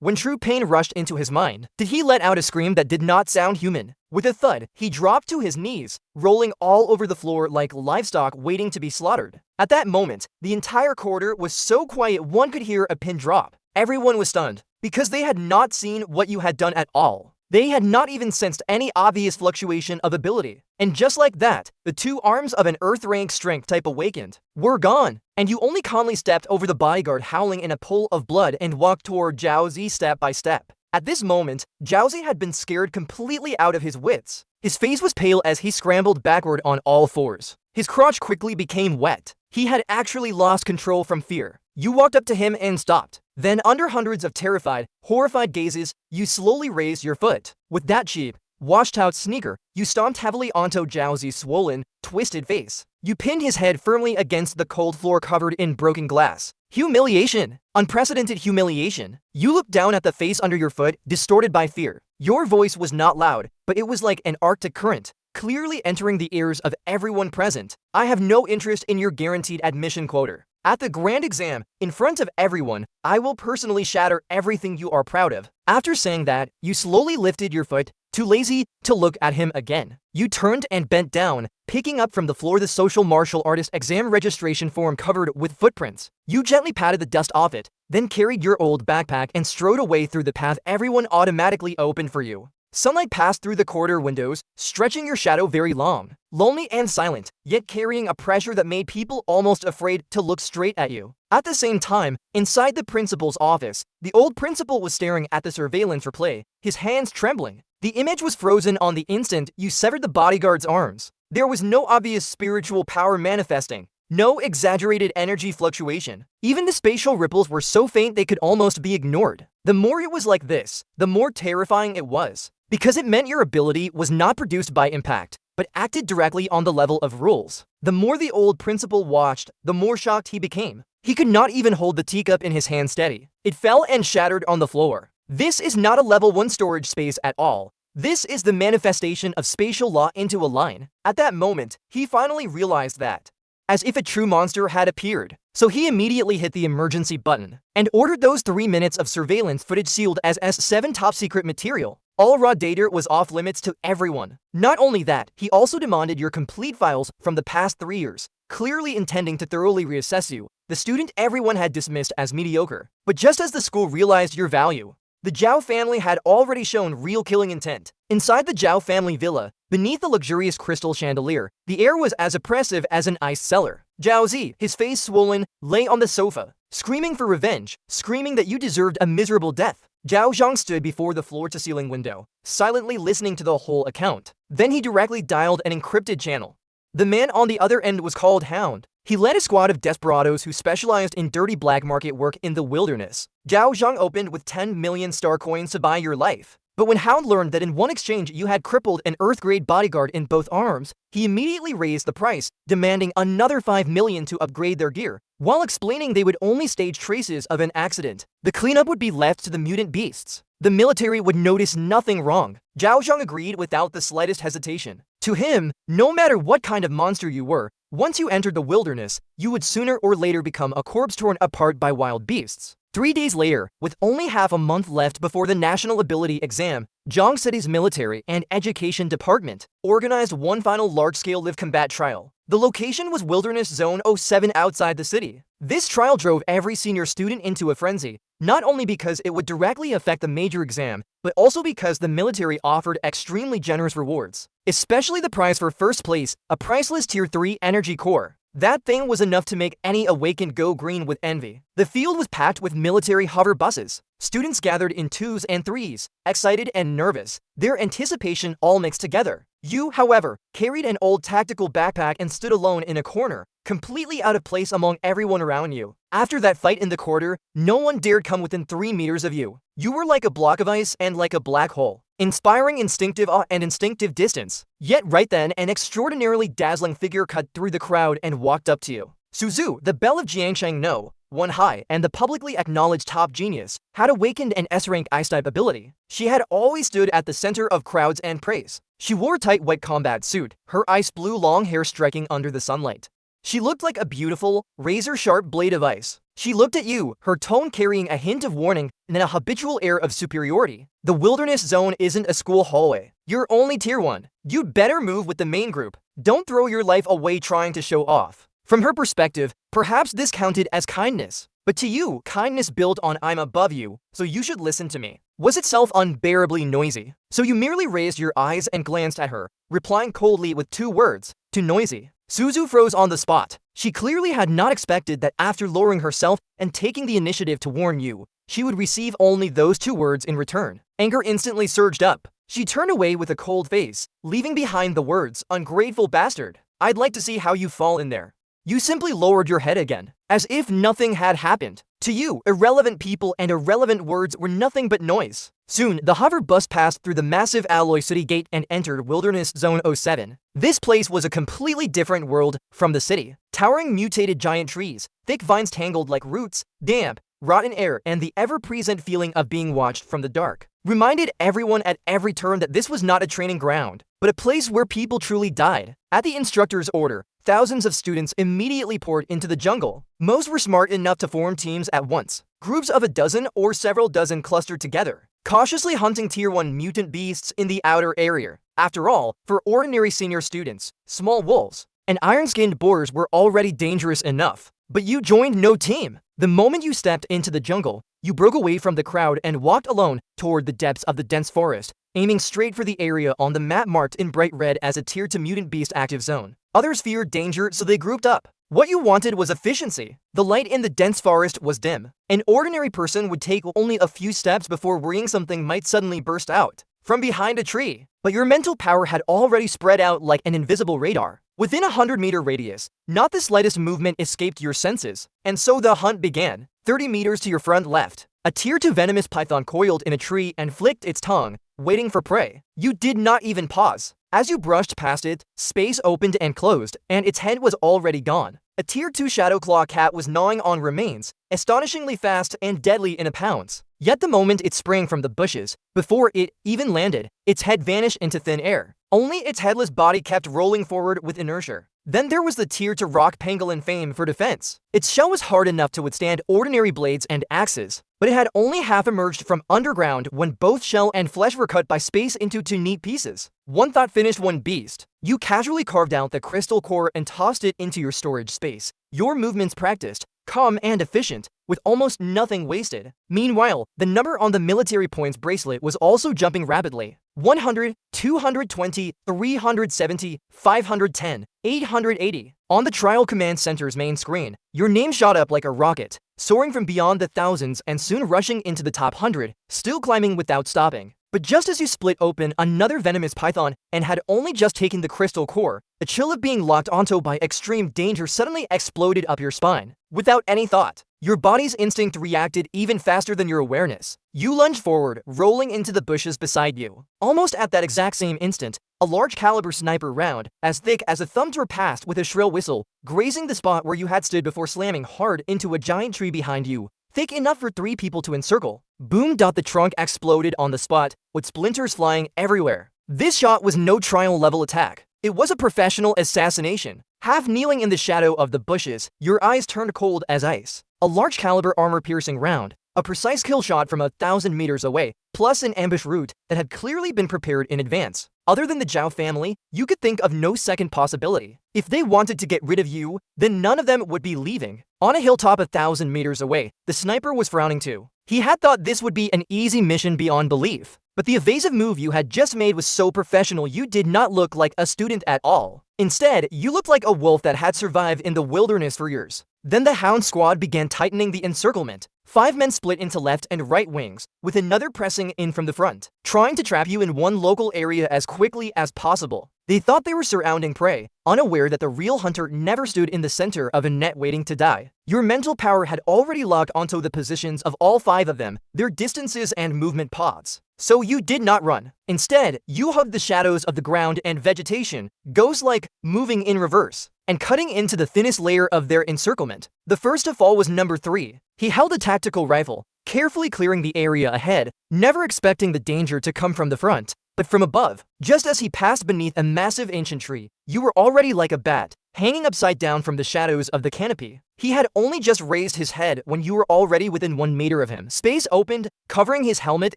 when true pain rushed into his mind, did he let out a scream that did not sound human. With a thud, he dropped to his knees, rolling all over the floor like livestock waiting to be slaughtered. At that moment, the entire corridor was so quiet one could hear a pin drop. Everyone was stunned, because they had not seen what you had done at all. They had not even sensed any obvious fluctuation of ability. And just like that, the 2 arms of an Earth-rank strength type awakened were gone, and you only calmly stepped over the bodyguard howling in a pool of blood and walked toward Jiaozi step by step. At this moment, Jiaozi had been scared completely out of his wits. His face was pale as he scrambled backward on all fours. His crotch quickly became wet. He had actually lost control from fear. You walked up to him and stopped. Then, under hundreds of terrified, horrified gazes, you slowly raised your foot. With that cheap, washed-out sneaker, you stomped heavily onto Jiaozi's swollen, twisted face. You pinned his head firmly against the cold floor covered in broken glass. Humiliation! Unprecedented humiliation. You looked down at the face under your foot, distorted by fear. Your voice was not loud, but it was like an Arctic current, clearly entering the ears of everyone present. I have no interest in your guaranteed admission quota. At the grand exam, in front of everyone, I will personally shatter everything you are proud of. After saying that, you slowly lifted your foot, too lazy to look at him again. You turned and bent down, picking up from the floor the social martial artist exam registration form covered with footprints. You gently patted the dust off it, then carried your old backpack and strode away through the path everyone automatically opened for you. Sunlight passed through the corridor windows, stretching your shadow very long, lonely and silent, yet carrying a pressure that made people almost afraid to look straight at you. At the same time, inside the principal's office, the old principal was staring at the surveillance replay, his hands trembling. The image was frozen on the instant you severed the bodyguard's arms. There was no obvious spiritual power manifesting. No exaggerated energy fluctuation. Even the spatial ripples were so faint they could almost be ignored. The more it was like this, the more terrifying it was, because it meant your ability was not produced by impact, but acted directly on the level of rules. The more the old principal watched, the more shocked he became. He could not even hold the teacup in his hand steady. It fell and shattered on the floor. This is not a level 1 storage space at all. This is the manifestation of spatial law into a line. At that moment, he finally realized that, as if a true monster had appeared. So he immediately hit the emergency button and ordered those 3 minutes of surveillance footage sealed as S7 top secret material. All raw data was off limits to everyone. Not only that, he also demanded your complete files from the past 3 years, clearly intending to thoroughly reassess you, the student everyone had dismissed as mediocre. But just as the school realized your value, the Zhao family had already shown real killing intent. Inside the Zhao family villa, beneath the luxurious crystal chandelier, the air was as oppressive as an ice cellar. Zhao Zi, his face swollen, lay on the sofa, screaming for revenge, screaming that you deserved a miserable death. Zhao Zhang stood before the floor-to-ceiling window, silently listening to the whole account. Then he directly dialed an encrypted channel. The man on the other end was called Hound. He led a squad of desperados who specialized in dirty black market work in the wilderness. Zhao Zhang opened with 10 million star coins to buy your life. But when Hound learned that in one exchange you had crippled an Earth-grade bodyguard in both arms, he immediately raised the price, demanding another 5 million to upgrade their gear, while explaining they would only stage traces of an accident. The cleanup would be left to the mutant beasts. The military would notice nothing wrong. Zhao Zhang agreed without the slightest hesitation. To him, no matter what kind of monster you were, once you entered the wilderness, you would sooner or later become a corpse torn apart by wild beasts. 3 days later, with only half a month left before the National Ability Exam, Zhang City's military and education department organized one final large-scale live combat trial. The location was Wilderness Zone 07 outside the city. This trial drove every senior student into a frenzy, not only because it would directly affect the major exam, but also because the military offered extremely generous rewards, especially the prize for first place, a priceless Tier 3 energy core. That thing was enough to make any awakened go green with envy. The field was packed with military hover buses. Students gathered in 2s and 3s, excited and nervous, their anticipation all mixed together. You, however, carried an old tactical backpack and stood alone in a corner, completely out of place among everyone around you. After that fight in the corridor, no one dared come within 3 meters of you. You were like a block of ice and like a black hole, inspiring instinctive awe and instinctive distance. Yet right then, an extraordinarily dazzling figure cut through the crowd and walked up to you. Suzu, the belle of Jiangshang No, one high, and the publicly acknowledged top genius, had awakened an S-rank ice-type ability. She had always stood at the center of crowds and praise. She wore a tight white combat suit, her ice blue long hair striking under the sunlight. She looked like a beautiful, razor-sharp blade of ice. She looked at you, her tone carrying a hint of warning and a habitual air of superiority. The Wilderness Zone isn't a school hallway. You're only Tier 1. You'd better move with the main group. Don't throw your life away trying to show off. From her perspective, perhaps this counted as kindness. But to you, kindness built on "I'm above you, so you should listen to me" was itself unbearably noisy. So you merely raised your eyes and glanced at her, replying coldly with 2 words, "Too noisy." Suzu froze on the spot. She clearly had not expected that after lowering herself and taking the initiative to warn you, she would receive only those 2 words in return. Anger instantly surged up. She turned away with a cold face, leaving behind the words, "Ungrateful bastard. I'd like to see how you fall in there." You simply lowered your head again, as if nothing had happened. To you, irrelevant people and irrelevant words were nothing but noise. Soon, the hover bus passed through the massive alloy city gate and entered Wilderness Zone 07. This place was a completely different world from the city. Towering mutated giant trees, thick vines tangled like roots, damp, rotten air, and the ever-present feeling of being watched from the dark reminded everyone at every turn that this was not a training ground, but a place where people truly died. At the instructor's order, thousands of students immediately poured into the jungle. Most were smart enough to form teams at once. Groups of a dozen or several dozen clustered together, cautiously hunting Tier 1 mutant beasts in the outer area. After all, for ordinary senior students, small wolves and iron-skinned boars were already dangerous enough. But you joined no team. The moment you stepped into the jungle, you broke away from the crowd and walked alone toward the depths of the dense forest, aiming straight for the area on the map marked in bright red as a Tier 2 mutant beast active zone. Others feared danger, so they grouped up. What you wanted was efficiency. The light in the dense forest was dim. An ordinary person would take only a few steps before worrying something might suddenly burst out from behind a tree. but your mental power had already spread out like an invisible radar. Within a 100-meter radius, not the slightest movement escaped your senses, and so the hunt began. 30 meters to your front left, a tier 2 venomous python coiled in a tree and flicked its tongue, waiting for prey. You did not even pause. As you brushed past it, space opened and closed, and its head was already gone. A tier 2 shadowclaw cat was gnawing on remains, astonishingly fast and deadly in a pounce. Yet the moment it sprang from the bushes, before it even landed, its head vanished into thin air. Only its headless body kept rolling forward with inertia. Then there was the tier 2 rock pangolin fame for defense. Its shell was hard enough to withstand ordinary blades and axes, but it had only half emerged from underground when both shell and flesh were cut by space into 2 neat pieces. One thought finished one beast. You casually carved out the crystal core and tossed it into your storage space. Your movements practiced, calm and efficient, with almost nothing wasted. Meanwhile, the number on the military points bracelet was also jumping rapidly. 100, 220, 370, 510, 880. On the Trial Command Center's main screen, your name shot up like a rocket, soaring from beyond the thousands and soon rushing into the top 100, still climbing without stopping. But just as you split open another venomous python and had only just taken the crystal core, a chill of being locked onto by extreme danger suddenly exploded up your spine. Without any thought, your body's instinct reacted even faster than your awareness. You lunged forward, rolling into the bushes beside you. Almost at that exact same instant, a large caliber sniper round, as thick as a thumb, tore past with a shrill whistle, grazing the spot where you had stood before slamming hard into a giant tree behind you, thick enough for 3 people to encircle. Boom! The trunk exploded on the spot, with splinters flying everywhere. This shot was no trial-level attack. It was a professional assassination. Half kneeling in the shadow of the bushes, your eyes turned cold as ice. A large-caliber armor-piercing round, a precise kill shot from 1,000 meters away, plus an ambush route that had clearly been prepared in advance. Other than the Zhao family, you could think of no second possibility. If they wanted to get rid of you, then none of them would be leaving. On a hilltop 1,000 meters away, the sniper was frowning too. He had thought this would be an easy mission beyond belief. But the evasive move you had just made was so professional you did not look like a student at all. Instead, you looked like a wolf that had survived in the wilderness for years. Then the hound squad began tightening the encirclement. 5 men split into left and right wings, with another pressing in from the front, trying to trap you in one local area as quickly as possible. They thought they were surrounding prey, unaware that the real hunter never stood in the center of a net waiting to die. Your mental power had already locked onto the positions of all 5 of them, their distances and movement pods. So you did not run. Instead, you hugged the shadows of the ground and vegetation, ghost-like, moving in reverse, and cutting into the thinnest layer of their encirclement. The first to fall was number 3. He held a tactical rifle, carefully clearing the area ahead, never expecting the danger to come from the front, but from above. Just as he passed beneath a massive ancient tree, you were already like a bat, hanging upside down from the shadows of the canopy. He had only just raised his head when you were already within 1 meter of him. Space opened, covering his helmet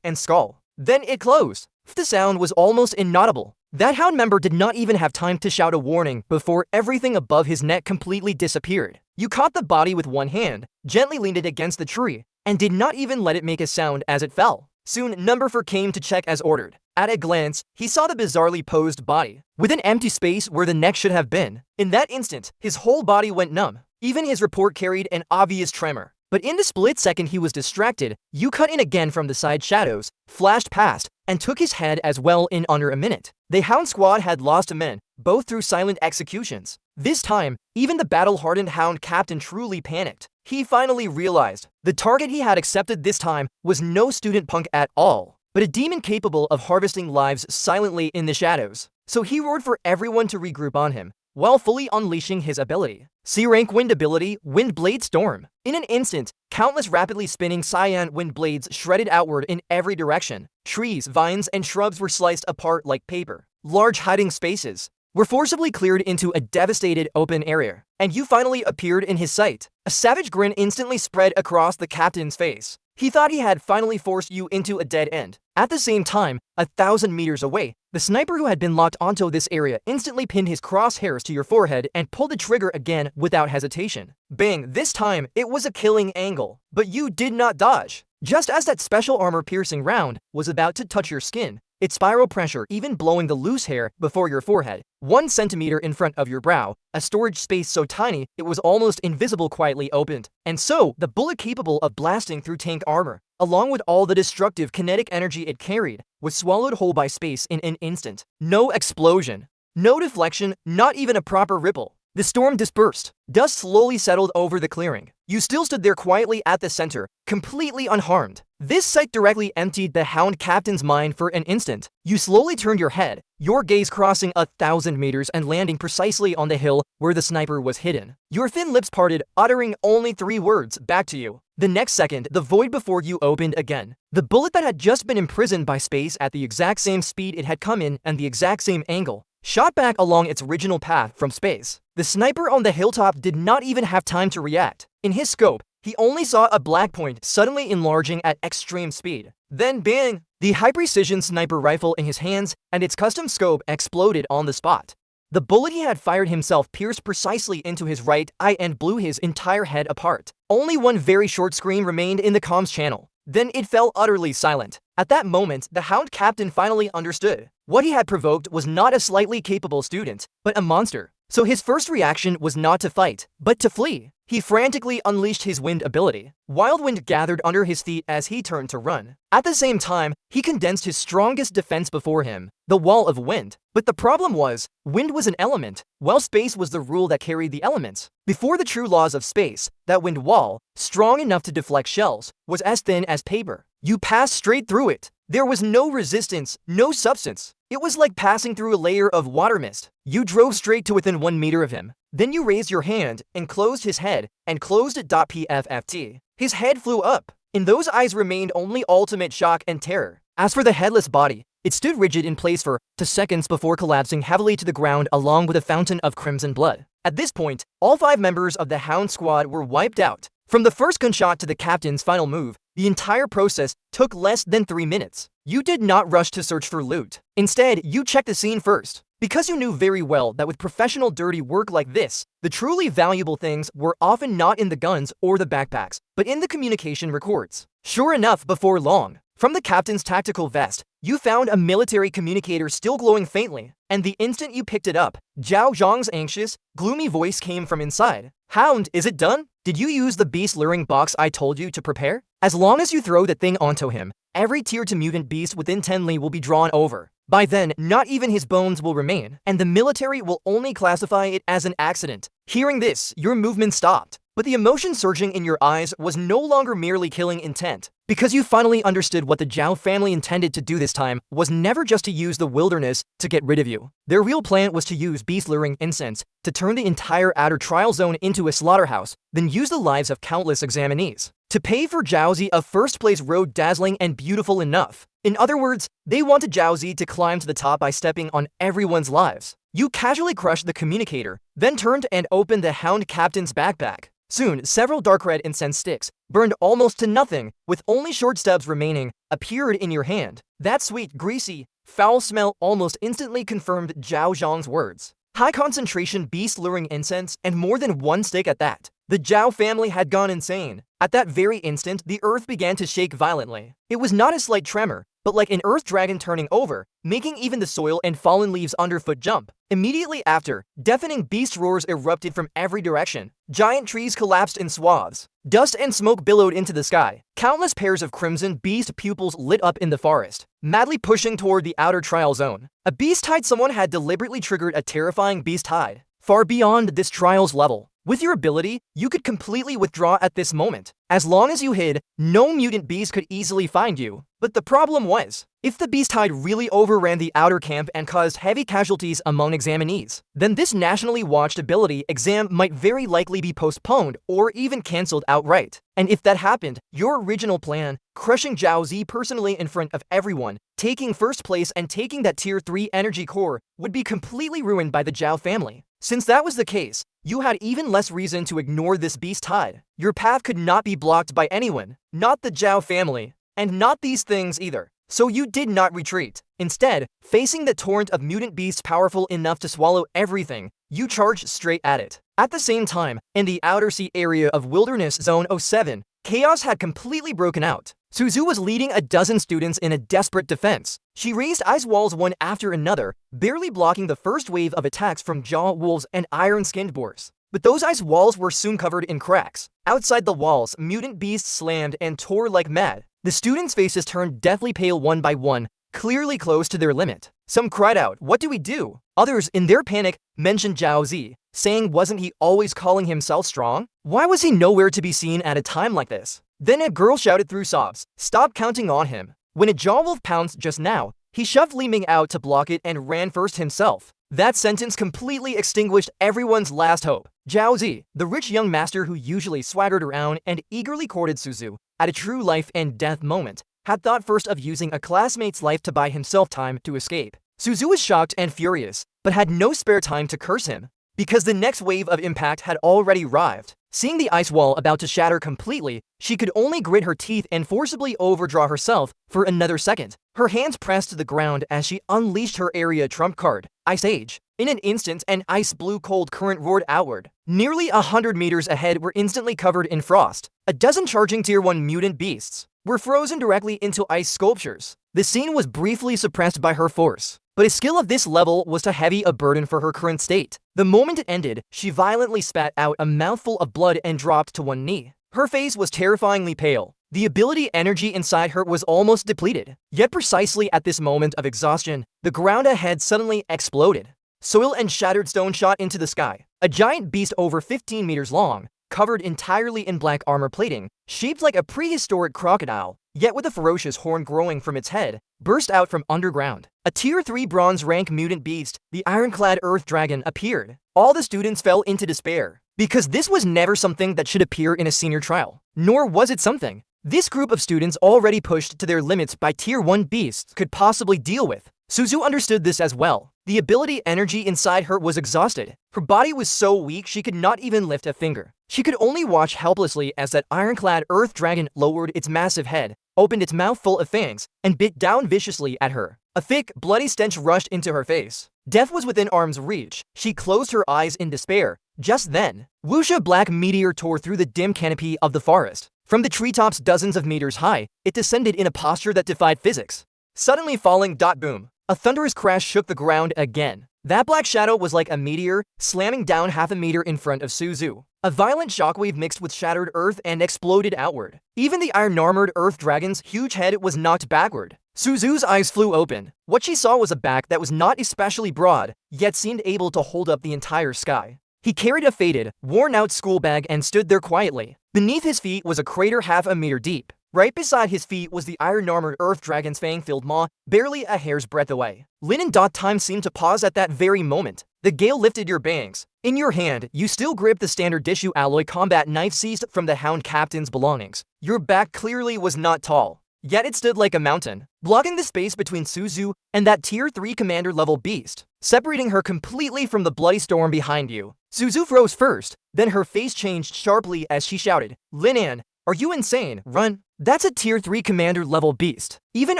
and skull. Then it closed. The sound was almost inaudible. That hound member did not even have time to shout a warning before everything above his neck completely disappeared. You caught the body with one hand, gently leaned it against the tree, and did not even let it make a sound as it fell. Soon, number 4 came to check as ordered. At a glance, he saw the bizarrely posed body, with an empty space where the neck should have been. In that instant, his whole body went numb. Even his report carried an obvious tremor. But in the split second he was distracted, you cut in again from the side shadows, flashed past, and took his head as well in under a minute. The hound squad had lost men, both through silent executions. This time, even the battle-hardened hound captain truly panicked. He finally realized the target he had accepted this time was no student punk at all, but a demon capable of harvesting lives silently in the shadows. So he roared for everyone to regroup on him, while fully unleashing his ability. C-rank wind ability, Wind Blade Storm. In an instant, countless rapidly spinning cyan wind blades shredded outward in every direction. Trees, vines, and shrubs were sliced apart like paper. Large hiding spaces were forcibly cleared into a devastated open area, and you finally appeared in his sight. A savage grin instantly spread across the captain's face. He thought he had finally forced you into a dead end. At the same time, 1,000 meters away, the sniper who had been locked onto this area instantly pinned his crosshairs to your forehead and pulled the trigger again without hesitation. Bang! This time, it was a killing angle, but you did not dodge. Just as that special armor-piercing round was about to touch your skin, its spiral pressure even blowing the loose hair before your forehead, 1 centimeter in front of your brow, a storage space so tiny it was almost invisible quietly opened. And so, the bullet capable of blasting through tank armor, along with all the destructive kinetic energy it carried, was swallowed whole by space in an instant. No explosion, no deflection, not even a proper ripple. The storm dispersed. Dust slowly settled over the clearing. You still stood there quietly at the center, completely unharmed. This sight directly emptied the Hound Captain's mind for an instant. You slowly turned your head, your gaze crossing 1,000 meters and landing precisely on the hill where the sniper was hidden. Your thin lips parted, uttering only 3 words back to you. The next second, the void before you opened again. The bullet that had just been imprisoned by space at the exact same speed it had come in and the exact same angle, shot back along its original path from space. The sniper on the hilltop did not even have time to react. In his scope, he only saw a black point suddenly enlarging at extreme speed. Then bang! The high-precision sniper rifle in his hands and its custom scope exploded on the spot. The bullet he had fired himself pierced precisely into his right eye and blew his entire head apart. Only one very short scream remained in the comms channel. Then it fell utterly silent. At that moment, the Hound Captain finally understood. What he had provoked was not a slightly capable student, but a monster. So his first reaction was not to fight, but to flee. He frantically unleashed his wind ability. Wild wind gathered under his feet as he turned to run. At the same time, he condensed his strongest defense before him, the wall of wind. But the problem was, wind was an element, while space was the rule that carried the elements. Before the true laws of space, that wind wall, strong enough to deflect shells, was as thin as paper. You passed straight through it. There was no resistance, no substance. It was like passing through a layer of water mist. You drove straight to within 1 meter of him. Then you raised your hand and closed his head and closed it. PFFT. His head flew up. In those eyes remained only ultimate shock and terror. As for the headless body, it stood rigid in place for 2 seconds before collapsing heavily to the ground along with a fountain of crimson blood. At this point, all 5 members of the Hound squad were wiped out. From the first gunshot to the captain's final move, the entire process took less than 3 minutes. You did not rush to search for loot. Instead, you checked the scene first. Because you knew very well that with professional dirty work like this, the truly valuable things were often not in the guns or the backpacks, but in the communication records. Sure enough, before long, from the captain's tactical vest, you found a military communicator still glowing faintly, and the instant you picked it up, Zhao Zhang's anxious, gloomy voice came from inside. "Hound, is it done? Did you use the beast luring box I told you to prepare? As long as you throw the thing onto him, every tier 2 mutant beast within 10 li will be drawn over. By then, not even his bones will remain, and the military will only classify it as an accident." Hearing this, your movement stopped. But the emotion surging in your eyes was no longer merely killing intent. Because you finally understood what the Zhao family intended to do this time was never just to use the wilderness to get rid of you. Their real plan was to use beast luring incense to turn the entire outer trial zone into a slaughterhouse, then use the lives of countless examinees to pay for Zhaozi a first-place road dazzling and beautiful enough. In other words, they wanted Zhaozi to climb to the top by stepping on everyone's lives. You casually crushed the communicator, then turned and opened the Hound Captain's backpack. Soon, several dark red incense sticks, burned almost to nothing, with only short stubs remaining, appeared in your hand. That sweet, greasy, foul smell almost instantly confirmed Zhao Zhang's words. High concentration beast luring incense, and more than 1 stick at that. The Zhao family had gone insane. At that very instant, the earth began to shake violently. It was not a slight tremor, but like an earth dragon turning over, making even the soil and fallen leaves underfoot jump. Immediately after, deafening beast roars erupted from every direction. Giant trees collapsed in swaths. Dust and smoke billowed into the sky. Countless pairs of crimson beast pupils lit up in the forest, madly pushing toward the outer trial zone. A beast tide someone had deliberately triggered a terrifying beast tide, far beyond this trial's level. With your ability, you could completely withdraw at this moment. As long as you hid, no mutant beast could easily find you. But the problem was, if the beast tide really overran the outer camp and caused heavy casualties among examinees, then this nationally watched ability exam might very likely be postponed or even cancelled outright. And if that happened, your original plan, crushing Zhao Zi personally in front of everyone, taking first place and taking that tier 3 energy core, would be completely ruined by the Zhao family. Since that was the case, you had even less reason to ignore this beast tide. Your path could not be blocked by anyone, not the Zhao family, and not these things either. So you did not retreat. Instead, facing the torrent of mutant beasts powerful enough to swallow everything, you charged straight at it. At the same time, in the outer sea area of Wilderness Zone 07, Chaos had completely broken out. Suzu was leading a dozen students in a desperate defense. She raised ice walls one after another, barely blocking the first wave of attacks from jaw wolves and iron-skinned boars. But those ice walls were soon covered in cracks. Outside the walls, mutant beasts slammed and tore like mad. The students' faces turned deathly pale one by one, clearly close to their limit. Some cried out, "What do we do?" Others, in their panic, mentioned Zhao Zi, saying wasn't he always calling himself strong? Why was he nowhere to be seen at a time like this? Then a girl shouted through sobs, "Stop counting on him." When a Jawwolf pounced just now, he shoved Li Ming out to block it and ran first himself. That sentence completely extinguished everyone's last hope. Zhao Zi, the rich young master who usually swaggered around and eagerly courted Suzu, at a true life and death moment, had thought first of using a classmate's life to buy himself time to escape. Suzu was shocked and furious, but had no spare time to curse him, because the next wave of impact had already arrived. Seeing the ice wall about to shatter completely, she could only grit her teeth and forcibly overdraw herself for another second. Her hands pressed to the ground as she unleashed her area trump card, Ice Age. In an instant, an ice-blue cold current roared outward. Nearly 100 meters ahead were instantly covered in frost. A dozen charging Tier 1 mutant beasts were frozen directly into ice sculptures. The scene was briefly suppressed by her force, but a skill of this level was too heavy a burden for her current state. The moment it ended, she violently spat out a mouthful of blood and dropped to one knee. Her face was terrifyingly pale. The ability energy inside her was almost depleted. Yet precisely at this moment of exhaustion, the ground ahead suddenly exploded. Soil and shattered stone shot into the sky. A giant beast over 15 meters long, covered entirely in black armor plating, shaped like a prehistoric crocodile, yet with a ferocious horn growing from its head, burst out from underground. A Tier 3 bronze rank mutant beast, the ironclad earth dragon, appeared. All the students fell into despair, because this was never something that should appear in a senior trial, nor was it something this group of students already pushed to their limits by Tier 1 beasts could possibly deal with. Suzu understood this as well. The ability energy inside her was exhausted. Her body was so weak she could not even lift a finger. She could only watch helplessly as that ironclad earth dragon lowered its massive head, opened its mouth full of fangs, and bit down viciously at her. A thick, bloody stench rushed into her face. Death was within arm's reach. She closed her eyes in despair. Just then, whoosh, a black meteor tore through the dim canopy of the forest. From the treetops dozens of meters high, it descended in a posture that defied physics. Suddenly falling, boom. A thunderous crash shook the ground again. That black shadow was like a meteor, slamming down half a meter in front of Suzu. A violent shockwave mixed with shattered earth and exploded outward. Even the iron-armored earth dragon's huge head was knocked backward. Suzu's eyes flew open. What she saw was a back that was not especially broad, yet seemed able to hold up the entire sky. He carried a faded, worn-out school bag and stood there quietly. Beneath his feet was a crater half a meter deep. Right beside his feet was the iron-armored earth dragon's fang-filled maw, barely a hair's breadth away. Linen. Time seemed to pause at that very moment. The gale lifted your bangs. In your hand, you still gripped the standard Dishu alloy combat knife seized from the Hound Captain's belongings. Your back clearly was not tall, yet it stood like a mountain, blocking the space between Suzu and that Tier 3 commander-level beast, separating her completely from the bloody storm behind you. Suzu froze first, then her face changed sharply as she shouted, "Linan, are you insane? Run!" That's a Tier 3 commander-level beast. Even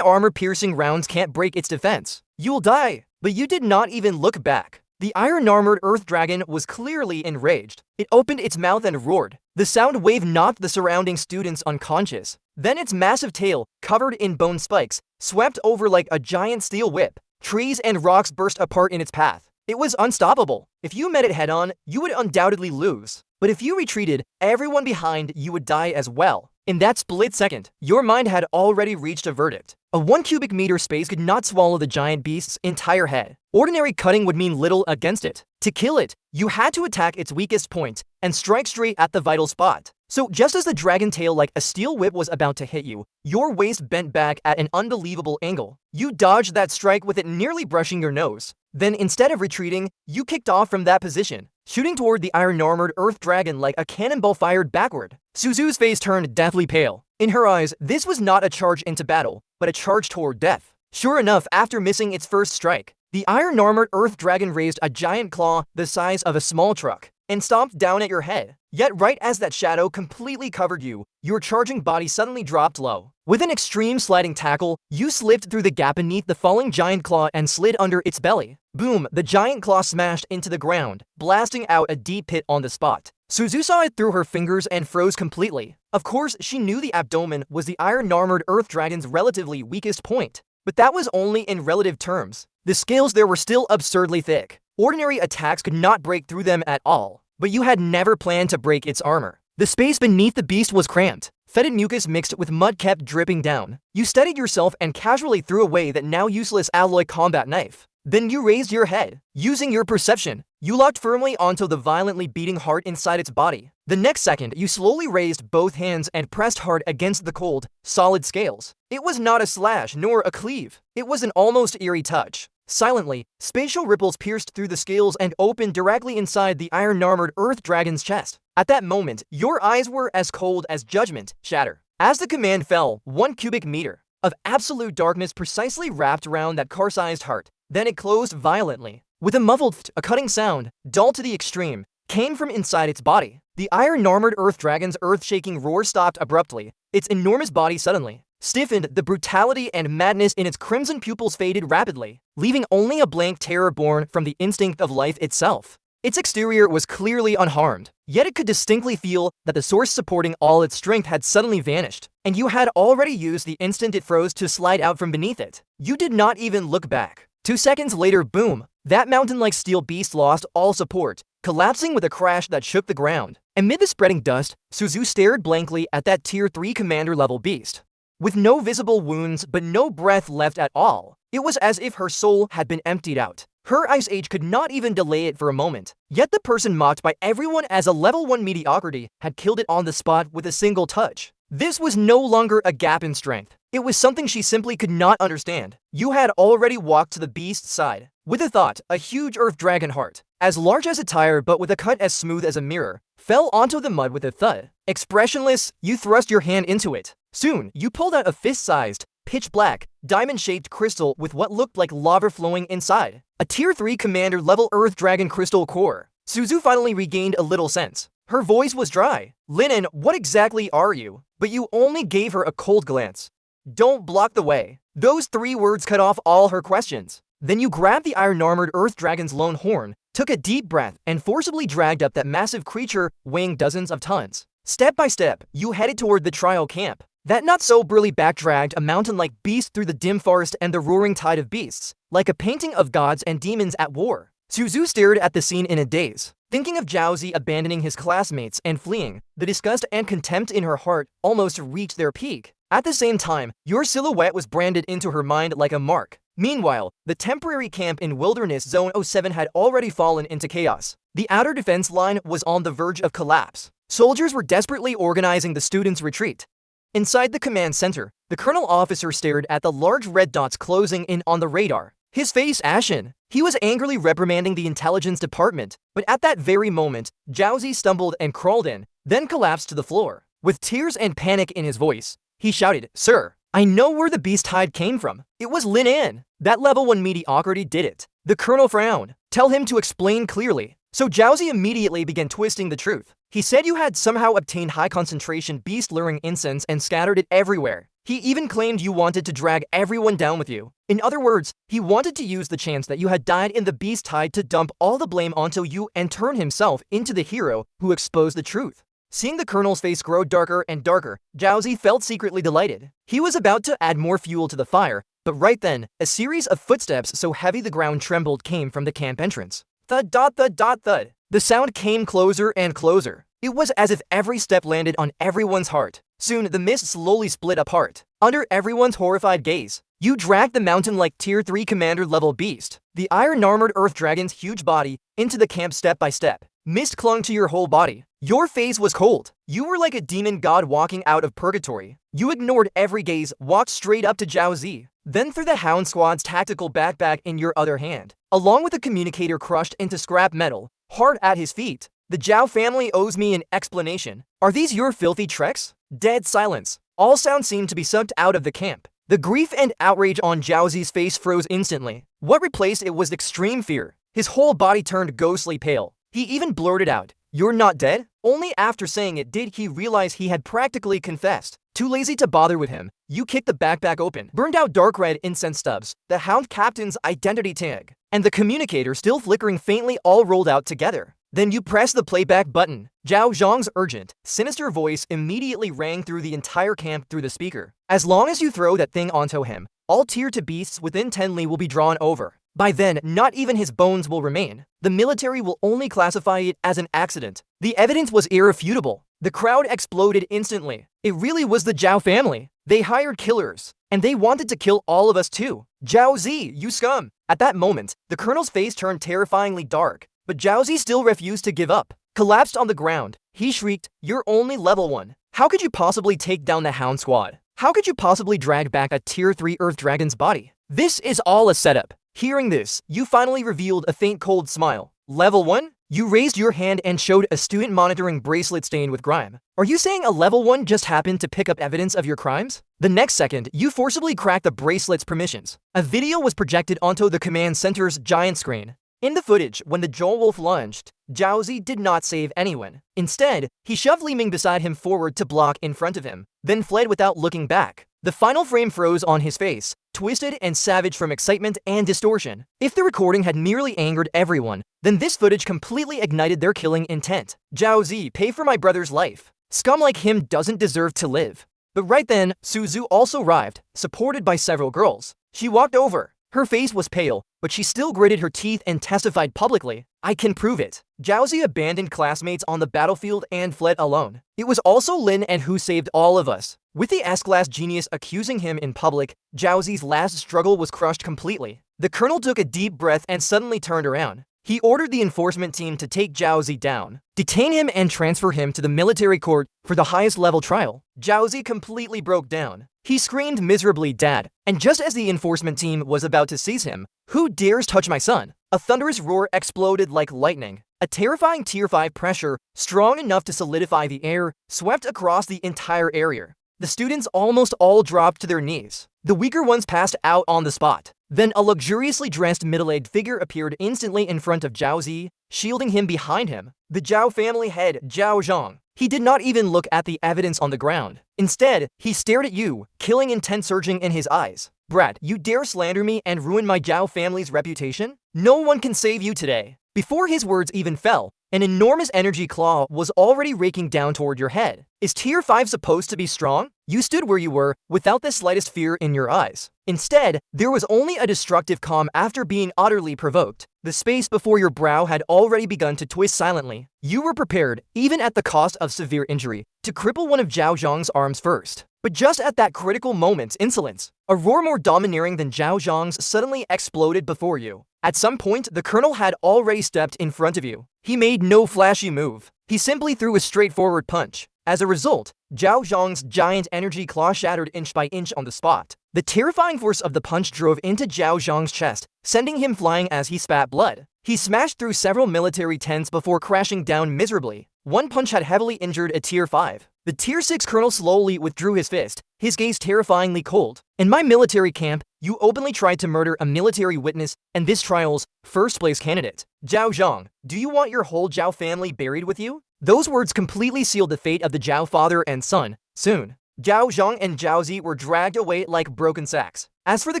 armor-piercing rounds can't break its defense. You'll die. But you did not even look back. The iron-armored earth dragon was clearly enraged. It opened its mouth and roared. The sound wave knocked the surrounding students unconscious. Then its massive tail, covered in bone spikes, swept over like a giant steel whip. Trees and rocks burst apart in its path. It was unstoppable. If you met it head-on, you would undoubtedly lose. But if you retreated, everyone behind you would die as well. In that split second, your mind had already reached a verdict. A 1 cubic meter space could not swallow the giant beast's entire head. Ordinary cutting would mean little against it. To kill it, you had to attack its weakest point and strike straight at the vital spot. So just as the dragon tail like a steel whip was about to hit you, your waist bent back at an unbelievable angle. You dodged that strike with it nearly brushing your nose. Then instead of retreating, you kicked off from that position, shooting toward the iron-armored earth dragon like a cannonball fired backward. Suzu's face turned deathly pale. In her eyes, this was not a charge into battle, but a charge toward death. Sure enough, after missing its first strike, the iron-armored earth dragon raised a giant claw the size of a small truck and stomped down at your head. Yet right as that shadow completely covered you, your charging body suddenly dropped low. With an extreme sliding tackle, you slipped through the gap beneath the falling giant claw and slid under its belly. Boom, the giant claw smashed into the ground, blasting out a deep pit on the spot. Suzu saw it through her fingers and froze completely. Of course, she knew the abdomen was the iron-armored Earth Dragon's relatively weakest point, but that was only in relative terms. The scales there were still absurdly thick. Ordinary attacks could not break through them at all, but you had never planned to break its armor. The space beneath the beast was cramped. Fetid mucus mixed with mud kept dripping down. You steadied yourself and casually threw away that now useless alloy combat knife. Then you raised your head. Using your perception, you locked firmly onto the violently beating heart inside its body. The next second, you slowly raised both hands and pressed hard against the cold, solid scales. It was not a slash nor a cleave. It was an almost eerie touch. Silently, spatial ripples pierced through the scales and opened directly inside the iron-armored Earth Dragon's chest. At that moment, your eyes were as cold as judgment shatter. As the command fell, 1 cubic meter of absolute darkness precisely wrapped around that car-sized heart. Then it closed violently. With a muffled a cutting sound, dull to the extreme, came from inside its body. The iron-armored Earth Dragon's earth-shaking roar stopped abruptly. Its enormous body suddenly stiffened. The brutality and madness in its crimson pupils faded rapidly, leaving only a blank terror born from the instinct of life itself. Its exterior was clearly unharmed, yet it could distinctly feel that the source supporting all its strength had suddenly vanished, and you had already used the instant it froze to slide out from beneath it. You did not even look back. 2 seconds later, boom, that mountain-like steel beast lost all support, collapsing with a crash that shook the ground. Amid the spreading dust, Suzu stared blankly at that Tier 3 commander-level beast. With no visible wounds but no breath left at all, it was as if her soul had been emptied out. Her ice age could not even delay it for a moment. Yet the person mocked by everyone as a level 1 mediocrity had killed it on the spot with a single touch. This was no longer a gap in strength. It was something she simply could not understand. You had already walked to the beast's side. With a thought, a huge Earth Dragon heart, as large as a tire but with a cut as smooth as a mirror, fell onto the mud with a thud. Expressionless, you thrust your hand into it. Soon, you pulled out a fist-sized, pitch-black, diamond-shaped crystal with what looked like lava flowing inside. A Tier 3 Commander-level Earth Dragon crystal core. Suzu finally regained a little sense. Her voice was dry. "Linen, what exactly are you?" But you only gave her a cold glance. "Don't block the way." Those 3 words cut off all her questions. Then you grabbed the iron-armored Earth Dragon's lone horn, took a deep breath, and forcibly dragged up that massive creature weighing dozens of tons. Step by step, you headed toward the trial camp. That not-so-burly back dragged a mountain-like beast through the dim forest and the roaring tide of beasts, like a painting of gods and demons at war. Suzu stared at the scene in a daze, thinking of Jiaozi abandoning his classmates and fleeing. The disgust and contempt in her heart almost reached their peak. At the same time, your silhouette was branded into her mind like a mark. Meanwhile, the temporary camp in Wilderness Zone 07 had already fallen into chaos. The outer defense line was on the verge of collapse. Soldiers were desperately organizing the students' retreat. Inside the command center, the colonel officer stared at the large red dots closing in on the radar, his face ashen. He was angrily reprimanding the intelligence department, but at that very moment, Jiaozi stumbled and crawled in, then collapsed to the floor. With tears and panic in his voice, he shouted, "Sir, I know where the beast hide came from. It was Lin An. That level 1 mediocrity did it." The colonel frowned. "Tell him to explain clearly." So Jiaozi immediately began twisting the truth. He said you had somehow obtained high-concentration beast-luring incense and scattered it everywhere. He even claimed you wanted to drag everyone down with you. In other words, he wanted to use the chance that you had died in the beast hide to dump all the blame onto you and turn himself into the hero who exposed the truth. Seeing the colonel's face grow darker and darker, Jiaozi felt secretly delighted. He was about to add more fuel to the fire, but right then, a series of footsteps so heavy the ground trembled came from the camp entrance. Thud dot thud dot thud. The sound came closer and closer. It was as if every step landed on everyone's heart. Soon, the mist slowly split apart. Under everyone's horrified gaze, you dragged the mountain-like Tier 3 Commander-level beast, the iron-armored Earth Dragon's huge body, into the camp step by step. Mist clung to your whole body. Your face was cold. You were like a demon god walking out of purgatory. You ignored every gaze, walked straight up to Jiaozi, then threw the Hound Squad's tactical backpack in your other hand, along with the communicator crushed into scrap metal, hard at his feet. "The Zhao family owes me an explanation. Are these your filthy tricks?" Dead silence. All sound seemed to be sucked out of the camp. The grief and outrage on Jiaozi's face froze instantly. What replaced it was extreme fear. His whole body turned ghostly pale. He even blurted out, "You're not dead?" Only after saying it did he realize he had practically confessed. Too lazy to bother with him, you kicked the backpack open, burned out dark red incense stubs, the Hound Captain's identity tag, and the communicator still flickering faintly all rolled out together. Then you press the playback button. Zhao Zhang's urgent, sinister voice immediately rang through the entire camp through the speaker. As long as you throw that thing onto him, all tier 2 beasts within 10 li will be drawn over. By then, not even his bones will remain. The military will only classify it as an accident. The evidence was irrefutable. The crowd exploded instantly. It really was the Zhao family. They hired killers, and they wanted to kill all of us too. Zhao Zi, you scum! At that moment, the colonel's face turned terrifyingly dark, but Zhao Zi still refused to give up. Collapsed on the ground, he shrieked, "You're only level 1. How could you possibly take down the Hound Squad? How could you possibly drag back a tier 3 Earth Dragon's body? This is all a setup." Hearing this, you finally revealed a faint cold smile. Level 1? You raised your hand and showed a student monitoring bracelet stained with grime. Are you saying a level 1 just happened to pick up evidence of your crimes? The next second, you forcibly cracked the bracelet's permissions. A video was projected onto the command center's giant screen. In the footage, when the Joel Wolf lunged, Zhao Zi did not save anyone. Instead, he shoved Li Ming beside him forward to block in front of him, then fled without looking back. The final frame froze on his face, twisted and savage from excitement and distortion. If the recording had merely angered everyone, then this footage completely ignited their killing intent. Zhao Zi, pay for my brother's life. Scum like him doesn't deserve to live. But right then, Suzu also arrived, supported by several girls. She walked over. Her face was pale, but she still gritted her teeth and testified publicly, "I can prove it." Zhao Zi abandoned classmates on the battlefield and fled alone. It was also Lin and who saved all of us. With the S-class genius accusing him in public, Zhao Zi's last struggle was crushed completely. The colonel took a deep breath and suddenly turned around. He ordered the enforcement team to take Zhao Zi down, detain him and transfer him to the military court for the highest level trial. Zhao Zi completely broke down. He screamed miserably, "Dad!" And just as the enforcement team was about to seize him, "Who dares touch my son?" A thunderous roar exploded like lightning. A terrifying tier 5 pressure, strong enough to solidify the air, swept across the entire area. The students almost all dropped to their knees. The weaker ones passed out on the spot. Then a luxuriously dressed middle-aged figure appeared instantly in front of Zhao Zi, shielding him behind him. The Zhao family head, Zhao Zhang. He did not even look at the evidence on the ground. Instead, he stared at you, killing intent surging in his eyes. "Brat, you dare slander me and ruin my Zhao family's reputation? No one can save you today." Before his words even fell, an enormous energy claw was already raking down toward your head. Is tier 5 supposed to be strong? You stood where you were, without the slightest fear in your eyes. Instead, there was only a destructive calm after being utterly provoked. The space before your brow had already begun to twist silently. You were prepared, even at the cost of severe injury, to cripple one of Zhao Zhang's arms first. But just at that critical moment, insolence, a roar more domineering than Zhao Zhang's suddenly exploded before you. At some point, the colonel had already stepped in front of you. He made no flashy move. He simply threw a straightforward punch. As a result, Zhao Zhang's giant energy claw shattered inch by inch on the spot. The terrifying force of the punch drove into Zhao Zhang's chest, sending him flying as he spat blood. He smashed through several military tents before crashing down miserably. One punch had heavily injured a tier 5. The tier 6 colonel slowly withdrew his fist, his gaze terrifyingly cold. "In my military camp, you openly tried to murder a military witness and this trial's first-place candidate. Zhao Zhang, do you want your whole Zhao family buried with you?" Those words completely sealed the fate of the Zhao father and son. Soon, Zhao Zhang and Zhao Zi were dragged away like broken sacks. As for the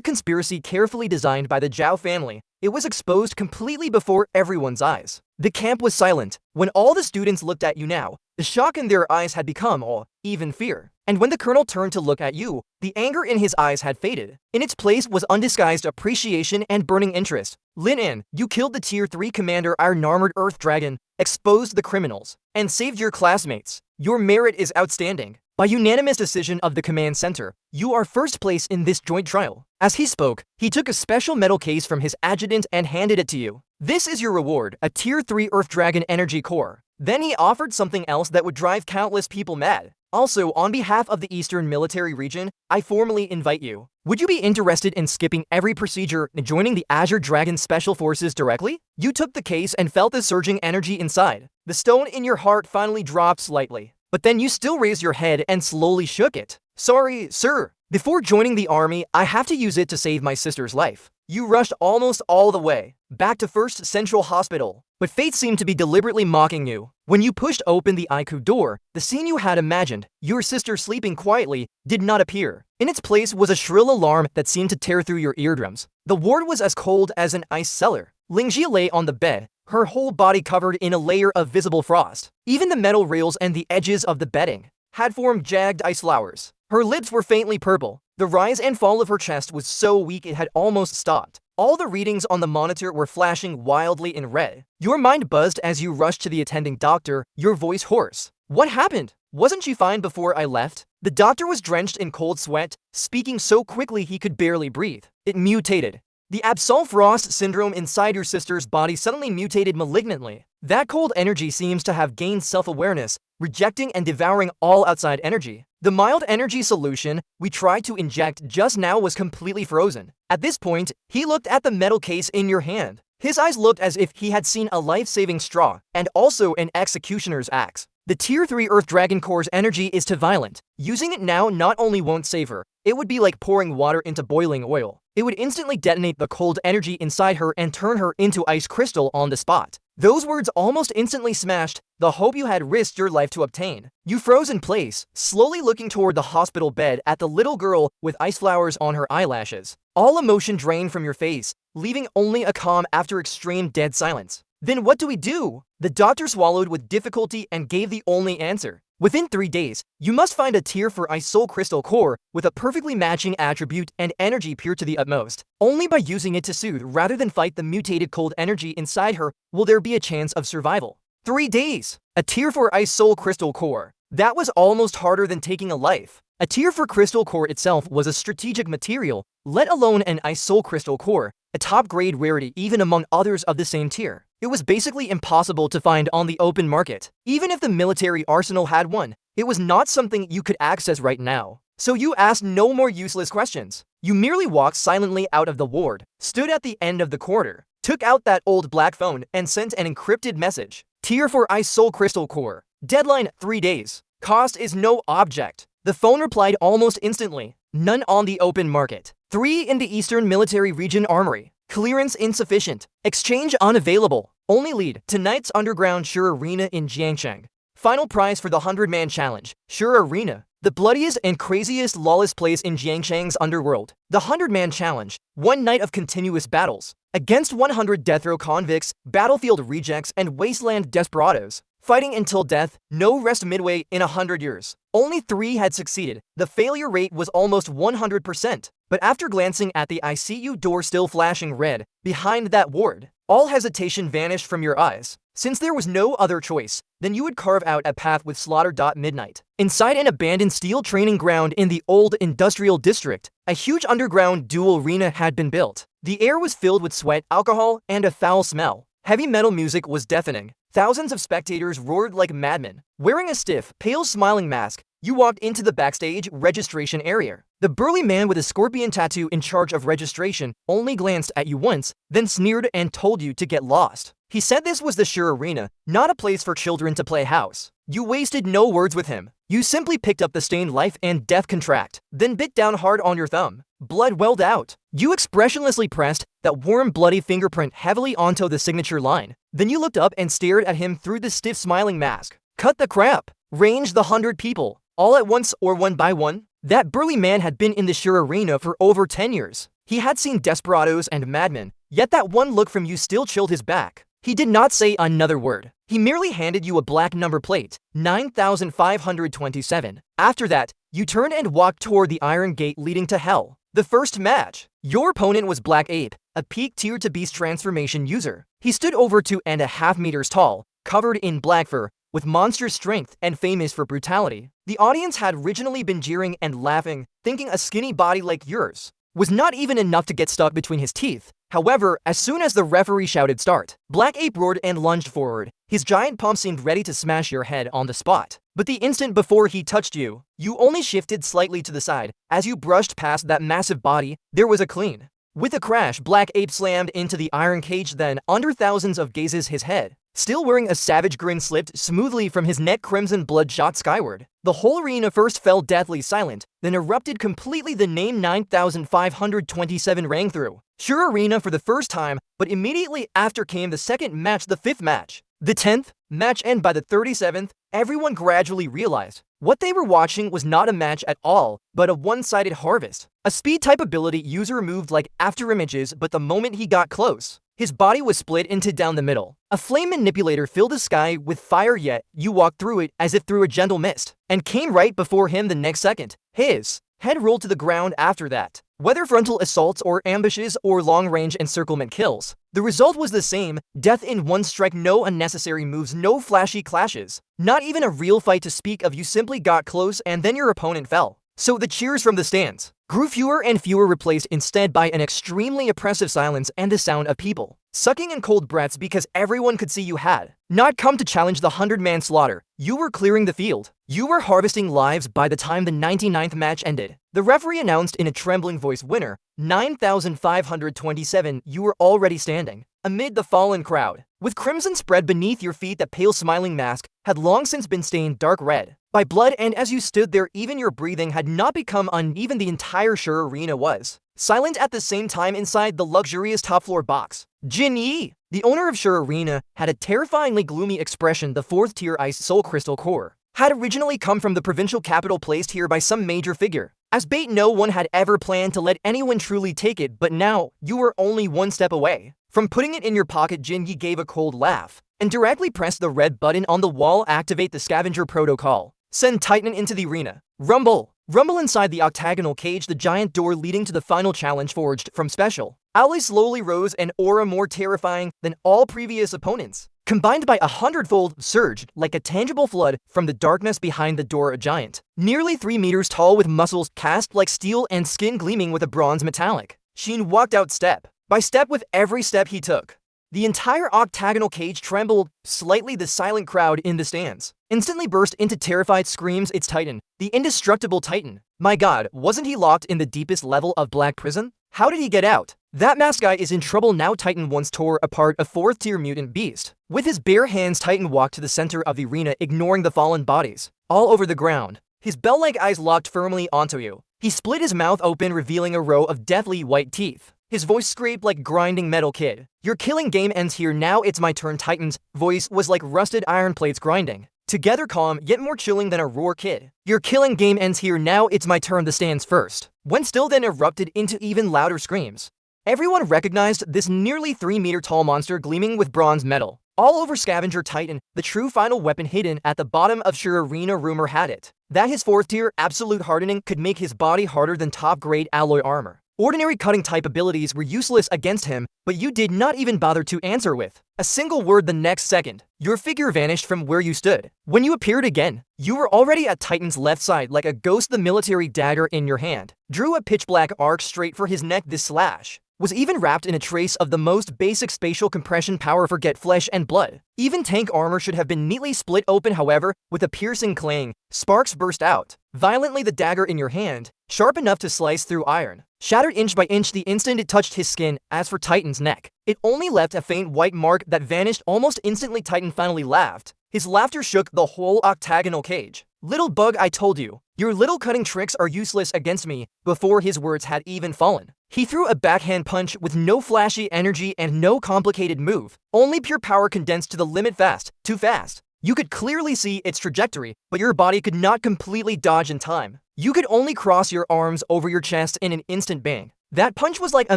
conspiracy carefully designed by the Zhao family, it was exposed completely before everyone's eyes. The camp was silent. When all the students looked at you now, the shock in their eyes had become awe, even fear. And when the colonel turned to look at you, the anger in his eyes had faded. In its place was undisguised appreciation and burning interest. "Lin In, you killed the tier 3 commander Iron Armored Earth Dragon, exposed the criminals, and saved your classmates. Your merit is outstanding. By unanimous decision of the command center, you are first place in this joint trial." As he spoke, he took a special metal case from his adjutant and handed it to you. "This is your reward, a tier 3 Earth Dragon energy core." Then he offered something else that would drive countless people mad. "Also, on behalf of the Eastern Military Region, I formally invite you. Would you be interested in skipping every procedure and joining the Azure Dragon Special Forces directly?" You took the case and felt the surging energy inside. The stone in your heart finally dropped slightly. But then you still raised your head and slowly shook it. "Sorry, sir. Before joining the army, I have to use it to save my sister's life." You rushed almost all the way back to First Central Hospital, but fate seemed to be deliberately mocking you. When you pushed open the IQ door, the scene you had imagined, your sister sleeping quietly, did not appear. In its place was a shrill alarm that seemed to tear through your eardrums. The ward was as cold as an ice cellar. Lingjie lay on the bed, her whole body covered in a layer of visible frost. Even the metal rails and the edges of the bedding had formed jagged ice flowers. Her lips were faintly purple. The rise and fall of her chest was so weak it had almost stopped. All the readings on the monitor were flashing wildly in red. Your mind buzzed as you rushed to the attending doctor, your voice hoarse. What happened? Wasn't she fine before I left? The doctor was drenched in cold sweat, speaking so quickly he could barely breathe. It mutated. The Absol-Frost syndrome inside your sister's body suddenly mutated malignantly. That cold energy seems to have gained self-awareness, rejecting and devouring all outside energy. The mild energy solution we tried to inject just now was completely frozen. At this point, he looked at the metal case in your hand. His eyes looked as if he had seen a life-saving straw, and also an executioner's axe. The Tier 3 Earth Dragon Core's energy is too violent. Using it now not only won't save her, it would be like pouring water into boiling oil. It would instantly detonate the cold energy inside her and turn her into ice crystal on the spot. Those words almost instantly smashed the hope you had risked your life to obtain. You froze in place, slowly looking toward the hospital bed at the little girl with ice flowers on her eyelashes. All emotion drained from your face, leaving only a calm after extreme dead silence. Then what do we do? The doctor swallowed with difficulty and gave the only answer. Within 3 days, you must find a tier for Ice Soul Crystal Core with a perfectly matching attribute and energy pure to the utmost. Only by using it to soothe rather than fight the mutated cold energy inside her will there be a chance of survival. 3 days! A tier for Ice Soul Crystal Core. That was almost harder than taking a life. A tier for Crystal Core itself was a strategic material, let alone an Ice Soul Crystal Core, a top-grade rarity even among others of the same tier. It was basically impossible to find on the open market. Even if the military arsenal had one, it was not something you could access right now. So you asked no more useless questions. You merely walked silently out of the ward, stood at the end of the corridor, took out that old black phone, and sent an encrypted message. Tier for Ice Soul Crystal Core. Deadline 3 days. Cost is no object. The phone replied almost instantly. None on the open market. 3 in the Eastern Military Region Armory. Clearance insufficient. Exchange unavailable. Only lead, tonight's underground Sure Arena in Jiangsheng. Final prize for the 100-man challenge, Sure Arena. The bloodiest and craziest lawless place in Jiangsheng's underworld. The 100-man challenge, 1 night of continuous battles. Against 100 death row convicts, battlefield rejects, and wasteland desperados. Fighting until death, no rest midway in 100 years. Only 3 had succeeded. The failure rate was almost 100%. But after glancing at the ICU door still flashing red, behind that ward, all hesitation vanished from your eyes. Since there was no other choice, then you would carve out a path with slaughter. Midnight. Inside an abandoned steel training ground in the old industrial district, a huge underground duel arena had been built. The air was filled with sweat, alcohol, and a foul smell. Heavy metal music was deafening. Thousands of spectators roared like madmen. Wearing a stiff, pale smiling mask, you walked into the backstage registration area. The burly man with a scorpion tattoo in charge of registration only glanced at you once, then sneered and told you to get lost. He said this was the Sure Arena, not a place for children to play house. You wasted no words with him. You simply picked up the stained life and death contract, then bit down hard on your thumb. Blood welled out. You expressionlessly pressed that warm, bloody fingerprint heavily onto the signature line. Then you looked up and stared at him through the stiff smiling mask. Cut the crap. Range the 100 people. All at once or one by one? That burly man had been in the Sure Arena for over 10 years. He had seen desperados and madmen, yet that one look from you still chilled his back. He did not say another word. He merely handed you a black number plate, 9527. After that, you turned and walked toward the iron gate leading to hell. The first match. Your opponent was Black Ape, a peak tier to beast transformation user. He stood over 2.5 meters tall, covered in black fur, with monstrous strength and famous for brutality. The audience had originally been jeering and laughing, thinking a skinny body like yours was not even enough to get stuck between his teeth. However, as soon as the referee shouted start, Black Ape roared and lunged forward. His giant palm seemed ready to smash your head on the spot. But the instant before he touched you, you only shifted slightly to the side. As you brushed past that massive body, there was a clean. With a crash, Black Ape slammed into the iron cage, then, under thousands of gazes, his head, still wearing a savage grin, slipped smoothly from his neck. Crimson blood shot skyward. The whole arena first fell deathly silent, then erupted completely. The name 9527 rang through Sure Arena for the first time, but immediately after came the second match, the 5th match, the 10th match, and by the 37th, everyone gradually realized what they were watching was not a match at all, but a one-sided harvest. A speed type ability user moved like after images, but the moment he got close, His body was split into down the middle. A flame manipulator filled the sky with fire, yet you walked through it as if through a gentle mist, and came right before him the next second. His head rolled to the ground after that. Whether frontal assaults or ambushes or long-range encirclement kills, the result was the same: death in one strike, no unnecessary moves, no flashy clashes. Not even a real fight to speak of, you simply got close and then your opponent fell. So the cheers from the stands grew fewer and fewer, replaced instead by an extremely oppressive silence and the sound of people sucking in cold breaths because everyone could see you had not come to challenge the 100-man slaughter. You were clearing the field. You were harvesting lives by the time the 99th match ended. The referee announced in a trembling voice, "Winner, 9,527. You were already standing amid the fallen crowd, with crimson spread beneath your feet. That pale smiling mask had long since been stained dark red by blood, and as you stood there, even your breathing had not become uneven. The entire Sure arena was silent at the same time inside the luxurious top-floor box. Jin Yi, the owner of Sure Arena, had a terrifyingly gloomy expression. The fourth-tier ice soul crystal core had originally come from the provincial capital, placed here by some major figure. As bait, no one had ever planned to let anyone truly take it, but now you were only one step away from putting it in your pocket." Jin Yi gave a cold laugh and directly pressed the red button on the wall. "Activate the scavenger protocol. Send Titan into the arena. Rumble." Rumble inside the octagonal cage. The giant door leading to the final challenge, forged from special alloy, slowly rose, an aura more terrifying than all previous opponents, combined by 100-fold, surged like a tangible flood from the darkness behind the door. A giant, nearly 3 meters tall, with muscles cast like steel and skin gleaming with a bronze metallic sheen, walked out step by step. With every step he took, the entire octagonal cage trembled slightly. The silent crowd in the stands instantly burst into terrified screams. "It's Titan, the indestructible Titan. My god, wasn't he locked in the deepest level of Black Prison? How did he get out? That masked guy is in trouble now." Titan once tore apart a 4th-tier mutant beast. With his bare hands, Titan walked to the center of the arena, ignoring the fallen bodies all over the ground. His bell-like eyes locked firmly onto you. He split his mouth open, revealing a row of deathly white teeth. His voice scraped like grinding metal. "Kid, your killing game ends here. Now it's my turn." Titan's voice was like rusted iron plates grinding together, calm yet more chilling than a roar. "Kid, your killing game ends here. Now it's my turn." The stands first went still, then erupted into even louder screams. Everyone recognized this nearly 3-meter-tall monster gleaming with bronze metal all over. Scavenger Titan, the true final weapon hidden at the bottom of Sure Arena. Rumor had it that his 4th-tier absolute hardening could make his body harder than top-grade alloy armor. Ordinary cutting-type abilities were useless against him, but you did not even bother to answer with a single word. The next second, your figure vanished from where you stood. When you appeared again, you were already at Titan's left side like a ghost. The military dagger in your hand drew a pitch-black arc straight for his neck. This slash was even wrapped in a trace of the most basic spatial compression power. Forget flesh and blood. Even tank armor should have been neatly split open. However, with a piercing clang, sparks burst out violently. The dagger in your hand, sharp enough to slice through iron, shattered inch by inch the instant it touched his skin. As for Titan's neck, it only left a faint white mark that vanished almost instantly. Titan finally laughed. His laughter shook the whole octagonal cage. "Little bug, I told you, your little cutting tricks are useless against me." Before his words had even fallen, he threw a backhand punch with no flashy energy and no complicated move, only pure power condensed to the limit. Fast, too fast. You could clearly see its trajectory, but your body could not completely dodge in time. You could only cross your arms over your chest in an instant. Bang. That punch was like a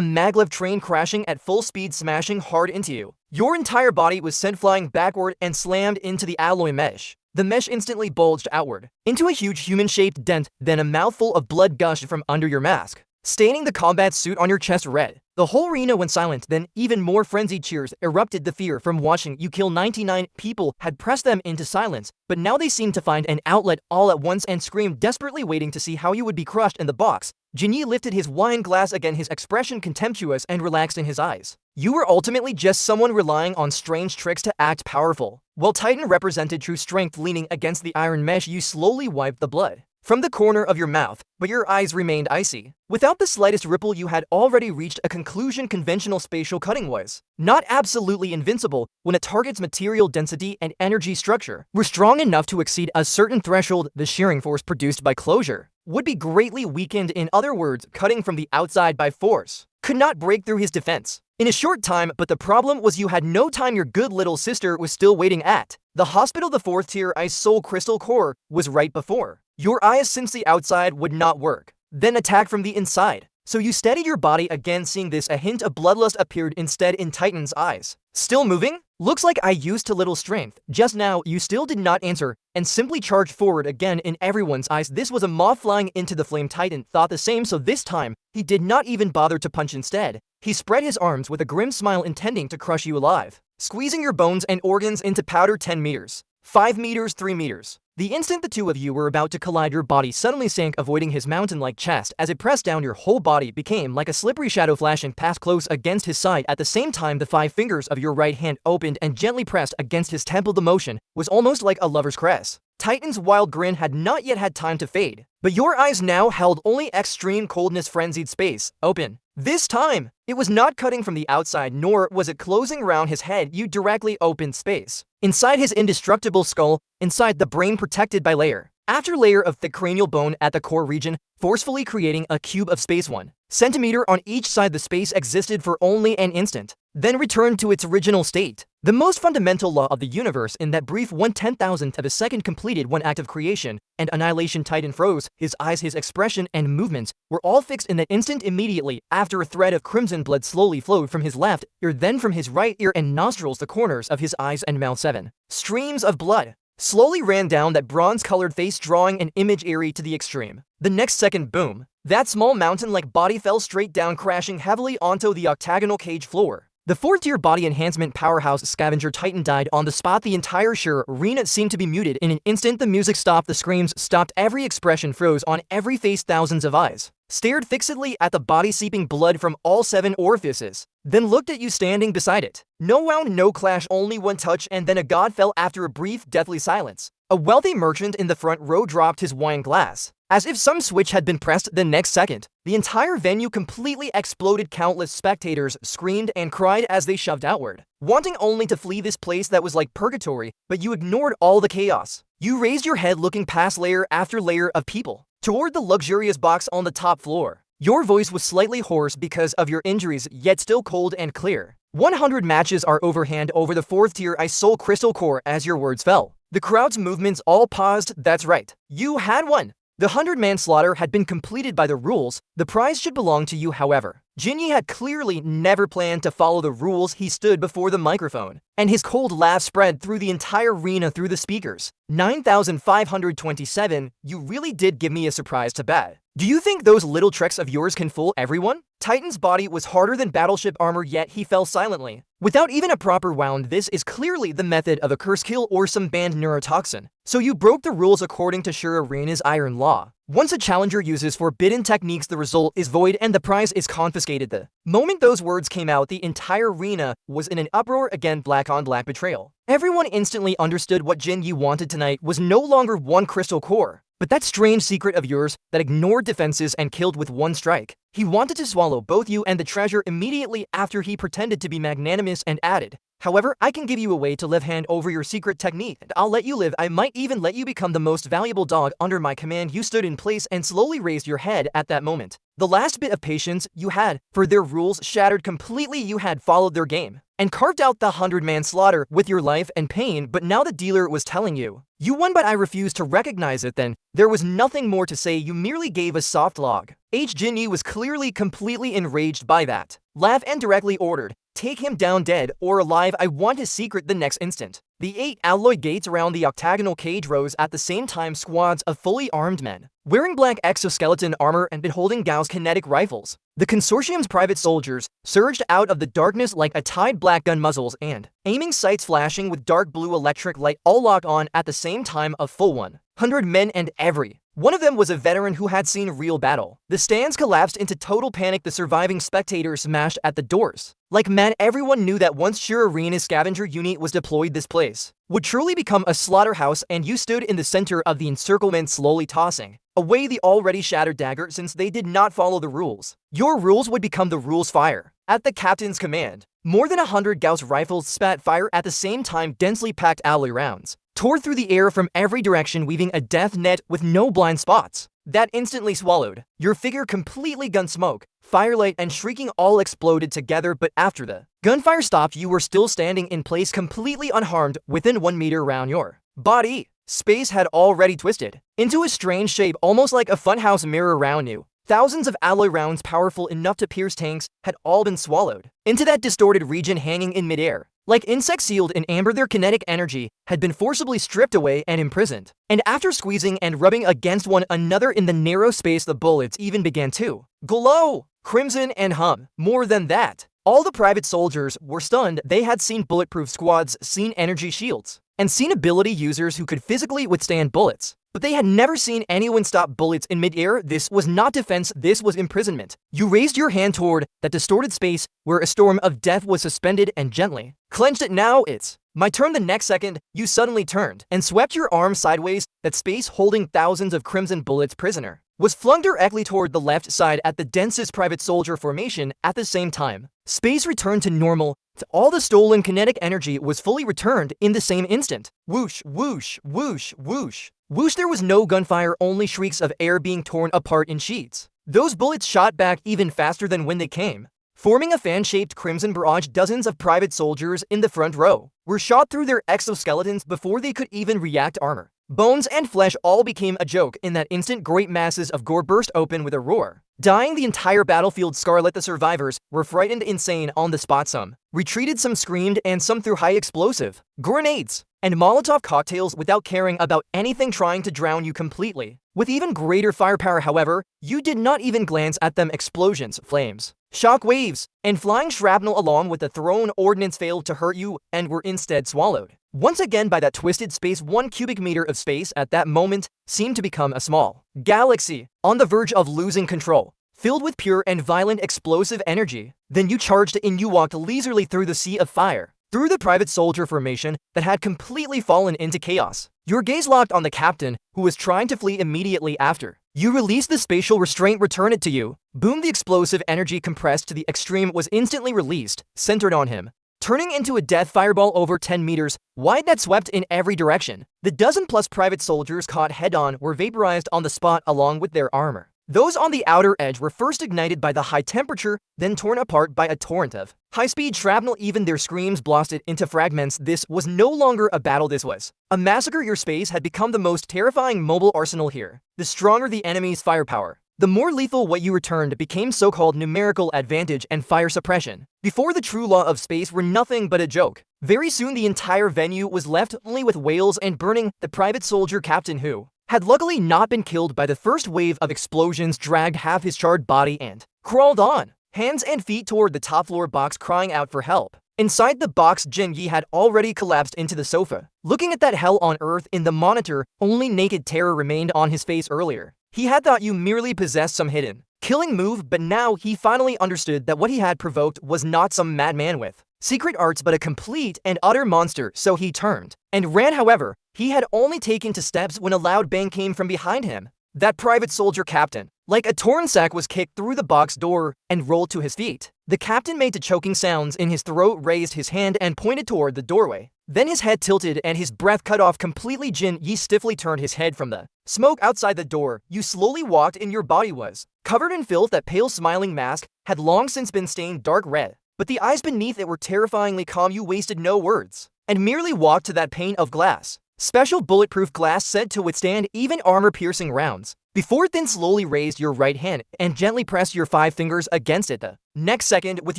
maglev train crashing at full speed, smashing hard into you. Your entire body was sent flying backward and slammed into the alloy mesh. The mesh instantly bulged outward into a huge human-shaped dent, then a mouthful of blood gushed from under your mask, staining the combat suit on your chest red. The whole arena went silent, then even more frenzied cheers erupted. The fear from watching you kill 99 people had pressed them into silence, but now they seemed to find an outlet all at once and screamed, desperately waiting to see how you would be crushed in the box. Jin Yi lifted his wine glass again, his expression contemptuous and relaxed in his eyes. You were ultimately just someone relying on strange tricks to act powerful. While Titan represented true strength, leaning against the iron mesh, you slowly wiped the blood from the corner of your mouth, but your eyes remained icy. Without the slightest ripple, you had already reached a conclusion. Conventional spatial cutting was not absolutely invincible when a target's material density and energy structure were strong enough to exceed a certain threshold. The shearing force produced by closure would be greatly weakened. In other words, cutting from the outside by force could not break through his defense in a short time. But the problem was you had no time. Your good little sister was still waiting at the hospital. The 4th-tier ice soul crystal core was right before your eyes. Since the outside would not work, then attack from the inside. So you steadied your body again. Seeing this, a hint of bloodlust appeared instead in Titan's eyes. Still moving? Looks like I used too little strength. Just now, you still did not answer, and simply charged forward again. In everyone's eyes, this was a moth flying into the flame. Titan thought the same, so this time, he did not even bother to punch. Instead, he spread his arms with a grim smile, intending to crush you alive, squeezing your bones and organs into powder. 10 meters. 5 meters, 3 meters. The instant the two of you were about to collide, your body suddenly sank, avoiding his mountain-like chest. As it pressed down, your whole body became like a slippery shadow flashing past close against his side. At the same time, the 5 fingers of your right hand opened and gently pressed against his temple. The motion was almost like a lover's caress. Titan's wild grin had not yet had time to fade, but your eyes now held only extreme coldness. Frenzied space open. This time, it was not cutting from the outside, nor was it closing around his head. You directly opened space inside his indestructible skull, inside the brain, protected by layer after layer of thick cranial bone at the core region, forcefully creating a cube of space 1 centimeter on each side. The space existed for only an instant, then returned to its original state. The most fundamental law of the universe. In that brief 1/10,000th of a second, completed one act of creation and annihilation. Titan froze. His eyes, his expression, and movements were all fixed in that instant. Immediately after, a thread of crimson blood slowly flowed from his left ear, then from his right ear and nostrils, the corners of his eyes and mouth. 7 streams of blood slowly ran down that bronze-colored face, drawing an image eerie to the extreme. The next second, boom, that small mountain-like body fell straight down, crashing heavily onto the octagonal cage floor. The 4th-tier body enhancement powerhouse scavenger Titan died on the spot. The entire sheer arena seemed to be muted. In an instant, the music stopped, the screams stopped, every expression froze on every face. Thousands of eyes stared fixedly at the body, seeping blood from all 7 orifices, then looked at you standing beside it. No wound, no clash, only one touch, and then a god fell. After a brief, deathly silence, a wealthy merchant in the front row dropped his wine glass. As if some switch had been pressed, the next second, the entire venue completely exploded. Countless spectators screamed and cried as they shoved outward, wanting only to flee this place that was like purgatory. But you ignored all the chaos. You raised your head, looking past layer after layer of people toward the luxurious box on the top floor. Your voice was slightly hoarse because of your injuries, yet still cold and clear. 100 matches are overhand over the 4th tier ice soul crystal core. As your words fell, the crowd's movements all paused. That's right, you had won. The 100-man slaughter had been completed by the rules. The prize should belong to you. However, Jinyi had clearly never planned to follow the rules. He stood before the microphone, and his cold laugh spread through the entire arena through the speakers. 9,527, you really did give me a surprise to bet. Do you think those little tricks of yours can fool everyone? Titan's body was harder than battleship armor, yet he fell silently, without even a proper wound. This is clearly the method of a curse kill or some banned neurotoxin. So you broke the rules according to Shura Arena's iron law. Once a challenger uses forbidden techniques, the result is void and the prize is confiscated. The moment those words came out, the entire arena was in an uproar. Again, black on black betrayal. Everyone instantly understood what Jinyi wanted tonight was no longer one crystal core, but that strange secret of yours that ignored defenses and killed with one strike. He wanted to swallow both you and the treasure. Immediately after, he pretended to be magnanimous and added, "However, I can give you a way to live. Hand over your secret technique, and I'll let you live. I might even let you become the most valuable dog under my command." You stood in place and slowly raised your head. At that moment, the last bit of patience you had for their rules shattered completely. You had followed their game and carved out the 100-man slaughter with your life and pain, but now the dealer was telling you, "You won," but I refused to recognize it. Then there was nothing more to say. You merely gave a soft log. Jinyi was clearly completely enraged by that laugh and directly ordered, "Take him down, dead or alive. I want his secret." The next instant, the 8 alloy gates around the octagonal cage rose. At the same time, squads of fully armed men, wearing black exoskeleton armor and holding Gao's kinetic rifles, the consortium's private soldiers, surged out of the darkness like a tide. Black gun muzzles and aiming sights flashing with dark blue electric light, all locked on at the same time. Of full 100 men, and every one of them was a veteran who had seen real battle. The stands collapsed into total panic. The surviving spectators smashed at the doors like mad. Everyone knew that once Shura Arena's scavenger unit was deployed, this place would truly become a slaughterhouse. And you stood in the center of the encirclement, slowly tossing away the already shattered dagger. Since they did not follow the rules, your rules would become the rules. Fire. At the captain's command, more than 100 Gauss rifles spat fire. At the same time, densely packed alloy rounds tore through the air from every direction, weaving a death net with no blind spots that instantly swallowed your figure completely. Gun smoke, firelight, and shrieking all exploded together. But after the gunfire stopped, you were still standing in place, completely unharmed. Within 1 meter around your body, space had already twisted into a strange shape, almost like a funhouse mirror around you. Thousands of alloy rounds powerful enough to pierce tanks had all been swallowed into that distorted region hanging in midair. Like insects sealed in amber, their kinetic energy had been forcibly stripped away and imprisoned. And after squeezing and rubbing against one another in the narrow space, the bullets even began to glow, crimson, and hum. More than that, all the private soldiers were stunned. They had seen bulletproof squads, seen energy shields, and seen ability users who could physically withstand bullets. But they had never seen anyone stop bullets in midair. This was not defense, this was imprisonment. You raised your hand toward that distorted space where a storm of death was suspended and gently clenched it. Now it's my turn. The next second, you suddenly turned and swept your arm sideways. That space holding thousands of crimson bullets prisoner was flung directly toward the left side at the densest private soldier formation. At the same time, space returned to normal. All the stolen kinetic energy was fully returned in the same instant. Whoosh, whoosh, whoosh, whoosh. Whoosh. There was no gunfire, only shrieks of air being torn apart in sheets. Those bullets shot back even faster than when they came, forming a fan-shaped crimson barrage. Dozens of private soldiers in the front row were shot through their exoskeletons before they could even react. Armor, bones, and flesh all became a joke. In that instant, great masses of gore burst open with a roar, dying the entire battlefield. Scarlet. The survivors were frightened, insane on the spot. Some retreated, some screamed, and some threw high explosive grenades and Molotov cocktails without caring about anything, trying to drown you completely. With even greater firepower, however, you did not even glance at them. Explosions, flames, shock waves, and flying shrapnel along with the thrown ordnance failed to hurt you and were instead swallowed once again by that twisted space. 1 cubic meter of space at that moment seemed to become a small galaxy on the verge of losing control, filled with pure and violent explosive energy. Then you charged in. You walked leisurely through the sea of fire, through the private soldier formation that had completely fallen into chaos. Your gaze locked on the captain, who was trying to flee immediately after. You released the spatial restraint, return it to you. Boom. The explosive energy compressed to the extreme was instantly released, centered on him, turning into a death fireball over 10 meters wide that swept in every direction. The dozen-plus private soldiers caught head-on were vaporized on the spot along with their armor. Those on the outer edge were first ignited by the high temperature, then torn apart by a torrent of high-speed shrapnel. Even their screams blasted into fragments. This was no longer a battle, this was a massacre. Your space had become the most terrifying mobile arsenal here. The stronger the enemy's firepower, the more lethal what you returned became. So-called numerical advantage and fire suppression before the true law of space were nothing but a joke. Very soon the entire venue was left only with wails and burning. The private soldier captain, who had luckily not been killed by the first wave of explosions, dragged half his charred body and crawled on hands and feet toward the top floor box, crying out for help. Inside the box, Jin Yi had already collapsed into the sofa, looking at that hell on earth in the monitor. Only naked terror remained on his face. Earlier, he had thought you merely possessed some hidden killing move, but now he finally understood that what he had provoked was not some madman with secret arts, but a complete and utter monster. So he turned and ran. However, he had only taken 2 steps when a loud bang came from behind him. That private soldier captain, like a torn sack, was kicked through the box door and rolled to his feet. The captain made choking sounds in his throat, raised his hand and pointed toward the doorway. Then his head tilted and his breath cut off completely. Jin Yi stiffly turned his head from the smoke outside the door. You slowly walked in. Your body was covered in filth. That pale smiling mask had long since been stained dark red, but the eyes beneath it were terrifyingly calm. You wasted no words and merely walked to that pane of glass. Special bulletproof glass said to withstand even armor-piercing rounds. Before then slowly raised your right hand and gently pressed your 5 fingers against it. The next second, with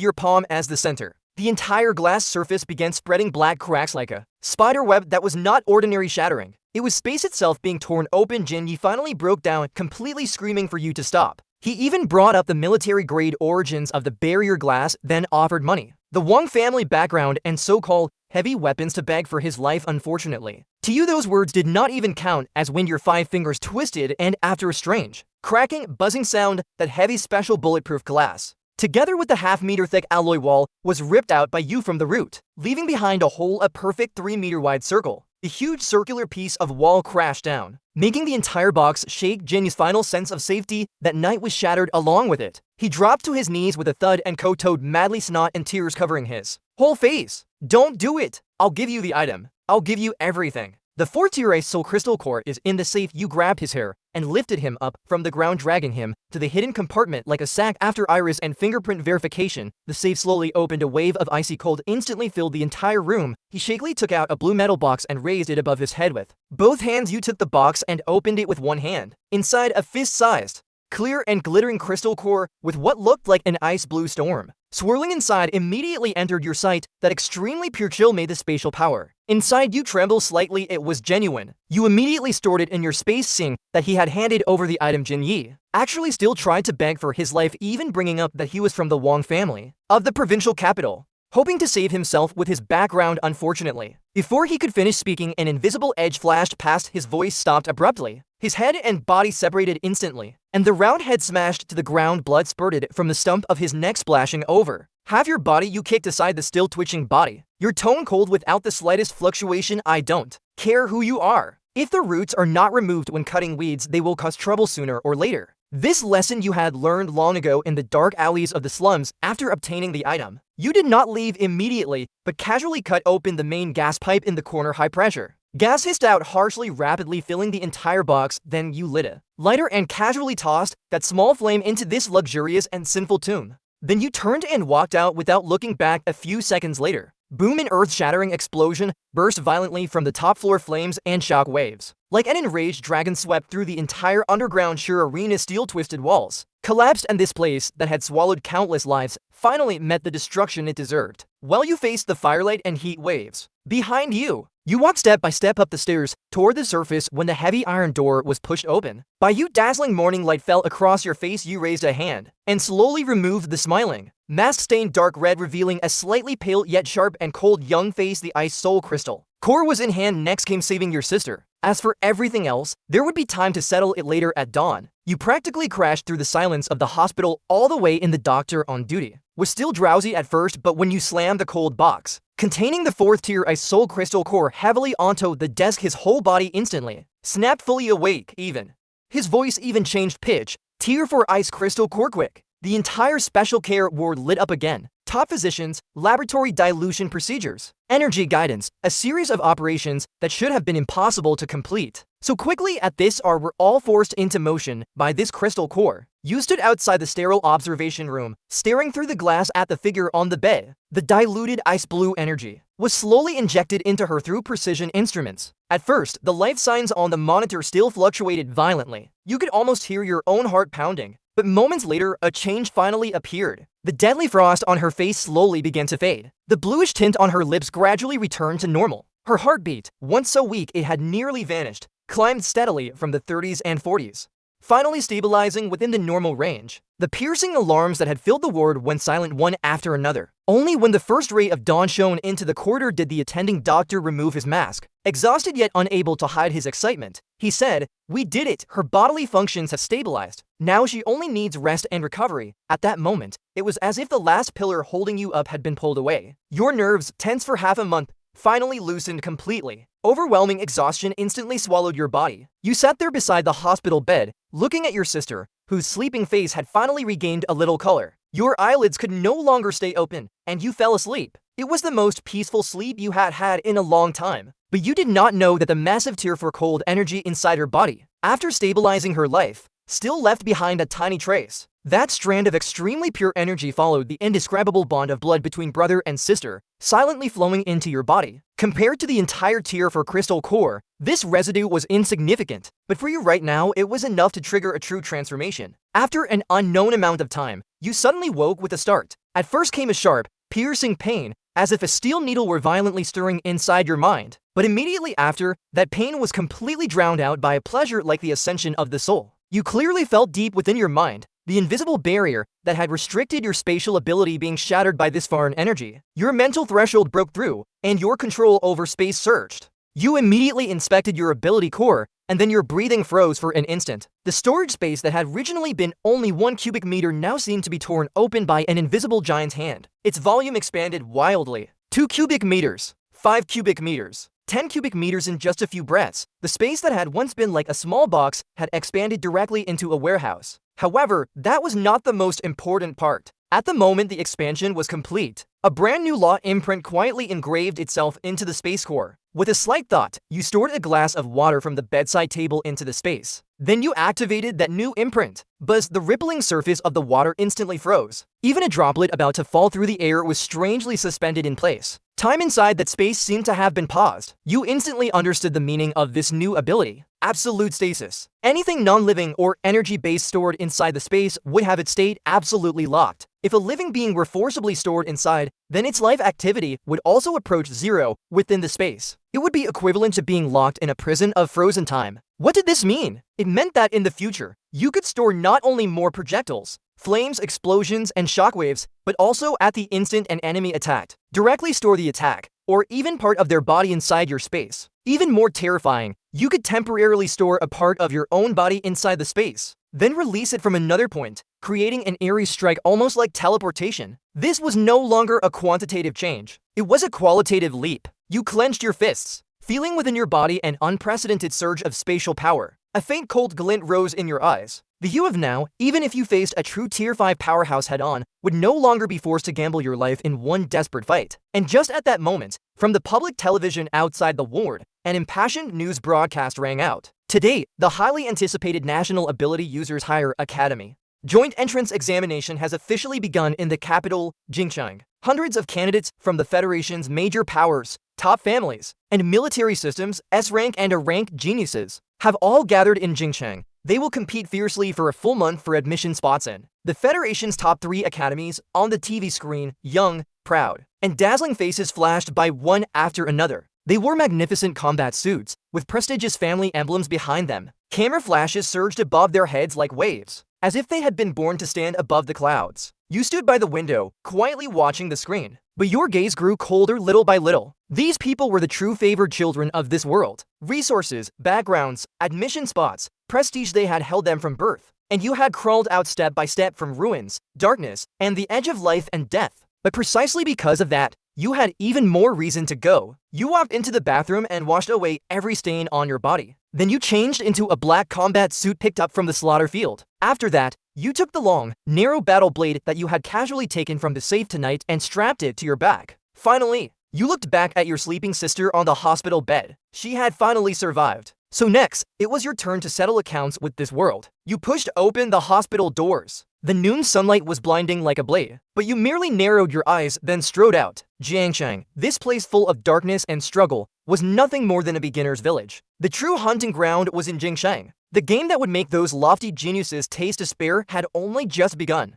your palm as the center, the entire glass surface began spreading black cracks like a spider web that was not ordinary shattering. It was space itself being torn open. Jin Yi finally broke down, completely screaming for you to stop. He even brought up the military-grade origins of the barrier glass, then offered money, the Wang family background, and so-called heavy weapons to beg for his life. Unfortunately, to you those words did not even count, as when your 5 fingers twisted and after a strange, cracking, buzzing sound, that heavy special bulletproof glass, together with the half-meter thick alloy wall, was ripped out by you from the root, leaving behind a hole, a perfect 3-meter wide circle. The huge circular piece of wall crashed down, making the entire box shake. Jin's final sense of safety that night was shattered along with it. He dropped to his knees with a thud and kowtowed madly, snot and tears covering his whole face. Don't do it! I'll give you the item. I'll give you everything. The 4-tier soul crystal core is in the safe. You grabbed his hair and lifted him up from the ground, dragging him to the hidden compartment like a sack. After iris and fingerprint verification, the safe slowly opened. A wave of icy cold instantly filled the entire room. He shakily took out a blue metal box and raised it above his head with both hands. You took the box and opened it with one hand. Inside, a fist-sized clear and glittering crystal core with what looked like an ice blue storm swirling inside immediately entered your sight. That extremely pure chill made the spatial power inside you tremble slightly. It was genuine. You immediately stored it in your space, seeing that he had handed over the item. Jin Yi actually still tried to beg for his life, even bringing up that he was from the Wang family of the provincial capital, hoping to save himself with his background. Unfortunately, before he could finish speaking, an invisible edge flashed past. His voice stopped abruptly. His head and body separated instantly, and the round head smashed to the ground. Blood spurted from the stump of his neck, splashing over half your body. You kicked aside the still twitching body, your tone cold without the slightest fluctuation. I don't care who you are. If the roots are not removed when cutting weeds, they will cause trouble sooner or later. This lesson you had learned long ago in the dark alleys of the slums. After obtaining the item, you did not leave immediately, but casually cut open the main gas pipe in the corner. High pressure gas hissed out harshly, rapidly filling the entire box. Then you lit a lighter and casually tossed that small flame into this luxurious and sinful tomb. Then you turned and walked out without looking back. A few seconds later, boom, an earth-shattering explosion burst violently from the top floor. Flames and shock waves like an enraged dragon swept through the entire underground sheer arena. Steel twisted walls collapsed, and this place that had swallowed countless lives finally met the destruction it deserved. While you faced the firelight and heat waves behind you, you walked step by step up the stairs toward the surface when the heavy iron door was pushed open by you. Dazzling morning light fell across your face. You raised a hand and slowly removed the smiling, mask-stained dark red, revealing a slightly pale yet sharp and cold young face. The ice soul crystal core was in hand. Next came saving your sister. As for everything else, there would be time to settle it later. At dawn, you practically crashed through the silence of the hospital all the way in. The doctor on duty was still drowsy at first, but when you slammed the cold box containing the 4th tier ice soul crystal core heavily onto the desk, his whole body instantly snapped, fully awake. Even his voice even changed pitch. Tier 4 ice crystal core quick. The entire special care ward lit up again. Top physicians, laboratory dilution procedures, energy guidance, a series of operations that should have been impossible to complete so quickly at this hour were all forced into motion by this crystal core. You stood outside the sterile observation room, staring through the glass at the figure on the bed. The diluted ice blue energy was slowly injected into her through precision instruments. At first, the life signs on the monitor still fluctuated violently. You could almost hear your own heart pounding. But moments later, a change finally appeared. The deadly frost on her face slowly began to fade. The bluish tint on her lips gradually returned to normal. Her heartbeat, once so weak it had nearly vanished, climbed steadily from the 30s and 40s, finally stabilizing within the normal range. The piercing alarms that had filled the ward went silent one after another. Only when the first ray of dawn shone into the corridor did the attending doctor remove his mask. Exhausted yet unable to hide his excitement, he said, "We did it. Her bodily functions have stabilized. Now she only needs rest and recovery." At that moment, it was as if the last pillar holding you up had been pulled away. Your nerves, tense for half a month, finally loosened completely. Overwhelming exhaustion instantly swallowed your body. You sat there beside the hospital bed, looking at your sister, whose sleeping face had finally regained a little color. Your eyelids could no longer stay open, and you fell asleep. It was the most peaceful sleep you had had in a long time. But you did not know that the massive tear for cold energy inside her body, after stabilizing her life, still left behind a tiny trace. That strand of extremely pure energy followed the indescribable bond of blood between brother and sister, silently flowing into your body. Compared to the entire tier for crystal core, this residue was insignificant, but for you right now, it was enough to trigger a true transformation. After an unknown amount of time, you suddenly woke with a start. At first came a sharp, piercing pain, as if a steel needle were violently stirring inside your mind. But immediately after, that pain was completely drowned out by a pleasure like the ascension of the soul. You clearly felt deep within your mind the invisible barrier that had restricted your spatial ability being shattered by this foreign energy. Your mental threshold broke through, and your control over space surged. You immediately inspected your ability core, and then your breathing froze for an instant. The storage space that had originally been only 1 cubic meter now seemed to be torn open by an invisible giant's hand. Its volume expanded wildly. 2 cubic meters, 5 cubic meters, 10 cubic meters in just a few breaths. The space that had once been like a small box had expanded directly into a warehouse. However, that was not the most important part. At the moment the expansion was complete, a brand new law imprint quietly engraved itself into the space core. With a slight thought, you stored a glass of water from the bedside table into the space. Then you activated that new imprint. Buzz, the rippling surface of the water instantly froze. Even a droplet about to fall through the air was strangely suspended in place. Time inside that space seemed to have been paused. You instantly understood the meaning of this new ability. absolute stasis. Anything non-living or energy-based stored inside the space would have its state absolutely locked. If a living being were forcibly stored inside, then its life activity would also approach zero within the space. It would be equivalent to being locked in a prison of frozen time. What did this mean? It meant that in the future, you could store not only more projectiles, flames, explosions, and shockwaves, but also at the instant an enemy attacked. Directly store the attack, or even part of their body inside your space. Even more terrifying, you could temporarily store a part of your own body inside the space, then release it from another point, creating an eerie strike almost like teleportation. This was no longer a quantitative change. It was a qualitative leap. You clenched your fists, feeling within your body an unprecedented surge of spatial power. A faint cold glint rose in your eyes. The you of now, even if you faced a true Tier 5 powerhouse head-on, would no longer be forced to gamble your life in one desperate fight. And just at that moment, from the public television outside the ward, an impassioned news broadcast rang out. Today, the highly anticipated National Ability Users Hire Academy joint entrance examination has officially begun in the capital, Jingcheng. Hundreds of candidates from the Federation's major powers, top families, and military systems, S-rank and A-rank geniuses, have all gathered in Jingcheng. They will compete fiercely for a full month for admission spots in the Federation's top 3 academies. On the TV screen, young, proud, and dazzling faces flashed by one after another. They wore magnificent combat suits, with prestigious family emblems behind them. Camera flashes surged above their heads like waves, as if they had been born to stand above the clouds. You stood by the window, quietly watching the screen, but your gaze grew colder little by little. These people were the true favored children of this world. Resources, backgrounds, admission spots, prestige, they had held them from birth, and you had crawled out step by step from ruins, darkness, and the edge of life and death. But precisely because of that, you had even more reason to go. You walked into the bathroom and washed away every stain on your body. Then you changed into a black combat suit picked up from the slaughter field. After that, you took the long, narrow battle blade that you had casually taken from the safe tonight and strapped it to your back. Finally, you looked back at your sleeping sister on the hospital bed. She had finally survived. So next, it was your turn to settle accounts with this world. You pushed open the hospital doors. The noon sunlight was blinding like a blade, but you merely narrowed your eyes, then strode out. Jiangshang, this place full of darkness and struggle, was nothing more than a beginner's village. The true hunting ground was in Jingshang. The game that would make those lofty geniuses taste despair had only just begun.